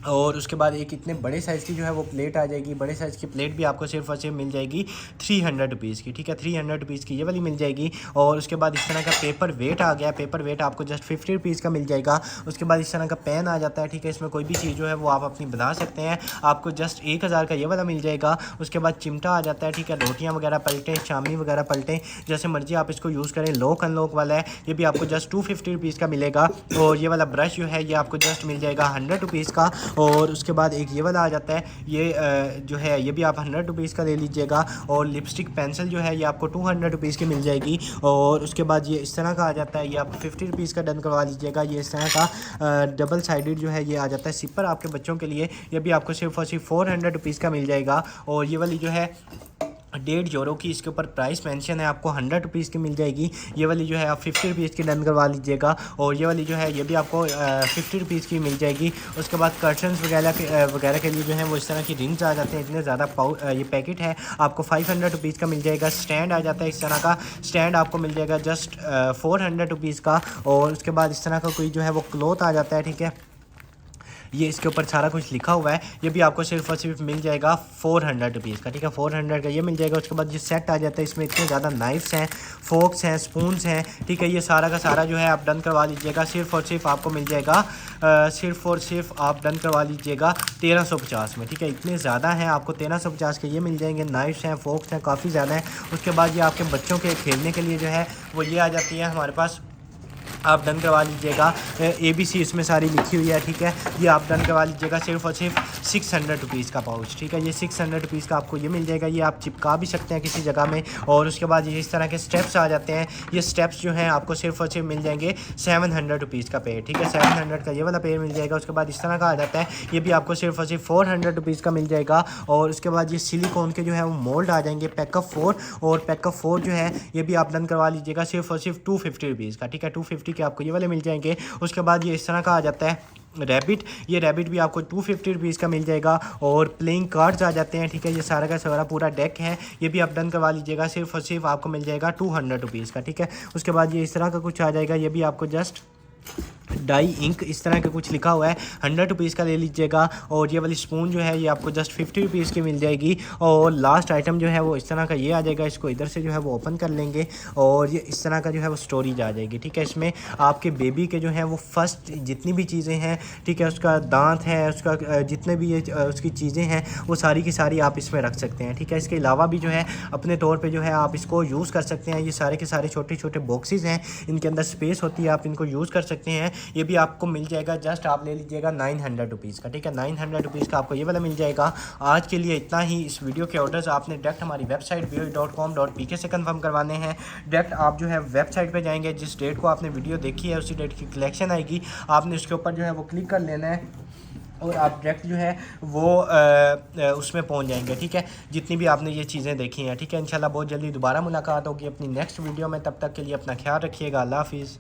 और उसके बाद एक इतने बड़े साइज़ की जो है वो प्लेट आ जाएगी। बड़े साइज़ की प्लेट भी आपको सिर्फ और सिर्फ मिल जाएगी 300 रुपीज़ की, ठीक है। 300 रुपीज़ की ये वाली मिल जाएगी। और उसके बाद इस तरह का पेपर वेट आ गया, पेपर वेट आपको जस्ट 50 रुपीज़ का मिल जाएगा। उसके बाद इस तरह का पेन आ जाता है, ठीक है। इसमें कोई भी चीज़ जो है वो आप अपनी बना सकते हैं, आपको जस्ट 1000 का ये वाला मिल जाएगा। उसके बाद चिमटा आ जाता है, ठीक है। रोटियाँ वगैरह पलटें, शामी वगैरह पलटें, जैसे मर्जी आप इसको यूज़ करें। लॉक अनलॉक वाला है, ये भी आपको जस्ट 250 रुपीज़ का मिलेगा। और ये वाला ब्रश जो है ये आपको जस्ट मिल जाएगा 100 रुपीज़ का। और उसके बाद एक ये वाला आ जाता है, ये जो है ये भी आप 100 रुपीज़ का ले लीजिएगा। और लिपस्टिक पेंसिल जो है ये आपको 200 रुपीज़ की मिल जाएगी। और उसके बाद ये इस तरह का आ जाता है, ये आप 50 रुपीज़ का डन करवा लीजिएगा। ये इस तरह का डबल साइडेड जो है ये आ जाता है सिपर आपके बच्चों के लिए, ये भी आपको सिर्फ और सिर्फ 400 रुपीज़ का मिल जाएगा। और ये वाली जो है 1.5 यूरो की इसके ऊपर प्राइस मेंशन है, आपको 100 रुपीज़ की मिल जाएगी। ये वाली जो है आप 50 रुपीज़ की डन करवा लीजिएगा। और ये वाली जो है ये भी आपको 50 रुपीज़ की मिल जाएगी। उसके बाद कर्टन्स वगैरह के लिए जो है वो इस तरह की रिंग्स आ जाते हैं, इतने ज़्यादा ये पैकेट है, आपको 500 रुपीज़ का मिल जाएगा। स्टैंड आ जाता है इस तरह का, स्टैंड आपको मिल जाएगा जस्ट 400 रुपीज़ का। और उसके बाद इस तरह का कोई जो है वो क्लॉथ आ जाता है, ठीक है। ये इसके ऊपर सारा कुछ लिखा हुआ है, ये भी आपको सिर्फ और सिर्फ मिल जाएगा 400 रुपीज़ का, ठीक है। 400 का ये मिल जाएगा। उसके बाद ये सेट आ जाता है, इसमें इतने ज़्यादा नाइफ्स हैं, फोक्स हैं, स्पून्स हैं, ठीक है। ये सारा का सारा जो है आप डन करवा लीजिएगा, सिर्फ और सिर्फ आपको मिल जाएगा सिर्फ और सिर्फ आप डन करवा लीजिएगा 1350 में, ठीक है। इतने ज़्यादा हैं, आपको 1350 के ये मिल जाएंगे। नाइफ्स हैं, फोक्स हैं, काफ़ी ज़्यादा हैं। उसके बाद ये आपके बच्चों के खेलने के लिए जो है वो ये आ जाती है हमारे पास, आप डन करवा लीजिएगा। ABC इसमें सारी लिखी हुई है, ठीक है। ये आप डन करवा लीजिएगा सिर्फ और सिर्फ 600 रुपीज़ का पाउच, ठीक है। ये 600 रुपीज़ का आपको ये मिल जाएगा। ये आप चिपका भी सकते हैं किसी जगह में। और उसके बाद ये इस तरह के स्टेप्स आ जाते हैं, ये स्टेप्स जो हैं आपको सिर्फ और सिर्फ मिल जाएंगे 700 रुपीज़ का पेड़, ठीक है। 700 का ये वाला पेड़ मिल जाएगा। उसके बाद इस तरह का आ जाता है, ये भी आपको सिर्फ और सिर्फ 400 रुपीज़ का मिल जाएगा। और उसके बाद ये सिलिकॉन के जो है वो मोल्ड आ जाएंगे, पैकअप 4। और पैकअप 4 जो है ये भी आप डन करवा लीजिएगा सिर्फ और सिर्फ 250 रुपीज़ का, ठीक है। 250 के आपको ये वाले मिल जाएंगे। उसके बाद ये इस तरह का आ जाता है रैबिट, ये रैबिट भी आपको 250 रुपीज़ का मिल जाएगा। और प्लेइंग कार्ड्स आ जाते हैं, ठीक है। ये सारा का सारा पूरा डेक है, ये भी आप डन करवा लीजिएगा सिर्फ और सिर्फ आपको मिल जाएगा 200 रुपीज़ का, ठीक है। उसके बाद ये इस तरह का कुछ आ जाएगा, ये भी आपको जस्ट डाई इंक इस तरह का कुछ लिखा हुआ है, 100 रुपीज़ का ले लीजिएगा। और ये वाली स्पून जो है ये आपको जस्ट 50 रुपीज़ की मिल जाएगी। और लास्ट आइटम जो है वो इस तरह का ये आ जाएगा, इसको इधर से जो है वो ओपन कर लेंगे और ये इस तरह का जो है वो स्टोरेज आ जाएगी, ठीक है। इसमें आपके बेबी के जो है वो फर्स्ट जितनी भी चीज़ें हैं, ठीक है, उसका दांत है, उसका जितने भी ये उसकी चीज़ें हैं वो सारी की सारी आप इसमें रख सकते हैं, ठीक है। इसके अलावा भी जो है अपने तौर पर जो है आप इसको यूज़ कर सकते हैं। ये सारे के सारे छोटे छोटे बॉक्सेस हैं, इनके अंदर स्पेस होती है, आप इनको यूज़ कर सकते हैं। ये भी आपको मिल जाएगा जस्ट आप ले लीजिएगा 900 रुपीज़ का, ठीक है। 900 रुपीज़ का आपको ये वाला मिल जाएगा। आज के लिए इतना ही। इस वीडियो के ऑर्डर्स आपने डायरेक्ट हमारी वेबसाइट BOE.com.pk से कंफर्म करवाने हैं। डायरेक्ट आप जो है वेबसाइट पे जाएंगे, जिस डेट को आपने वीडियो देखी है उसी डेट की कलेक्शन आएगी, आपने उसके ऊपर जो है वो क्लिक कर लेना है और आप डायरेक्ट जो है वो उसमें पहुंच जाएंगे, ठीक है। जितनी भी आपने ये चीज़ें देखी हैं, ठीक है। इंशाल्लाह बहुत जल्दी दोबारा मुलाकात होगी अपनी नेक्स्ट वीडियो में। तब तक के लिए अपना ख्याल रखिएगा। अल्लाह हाफिज़।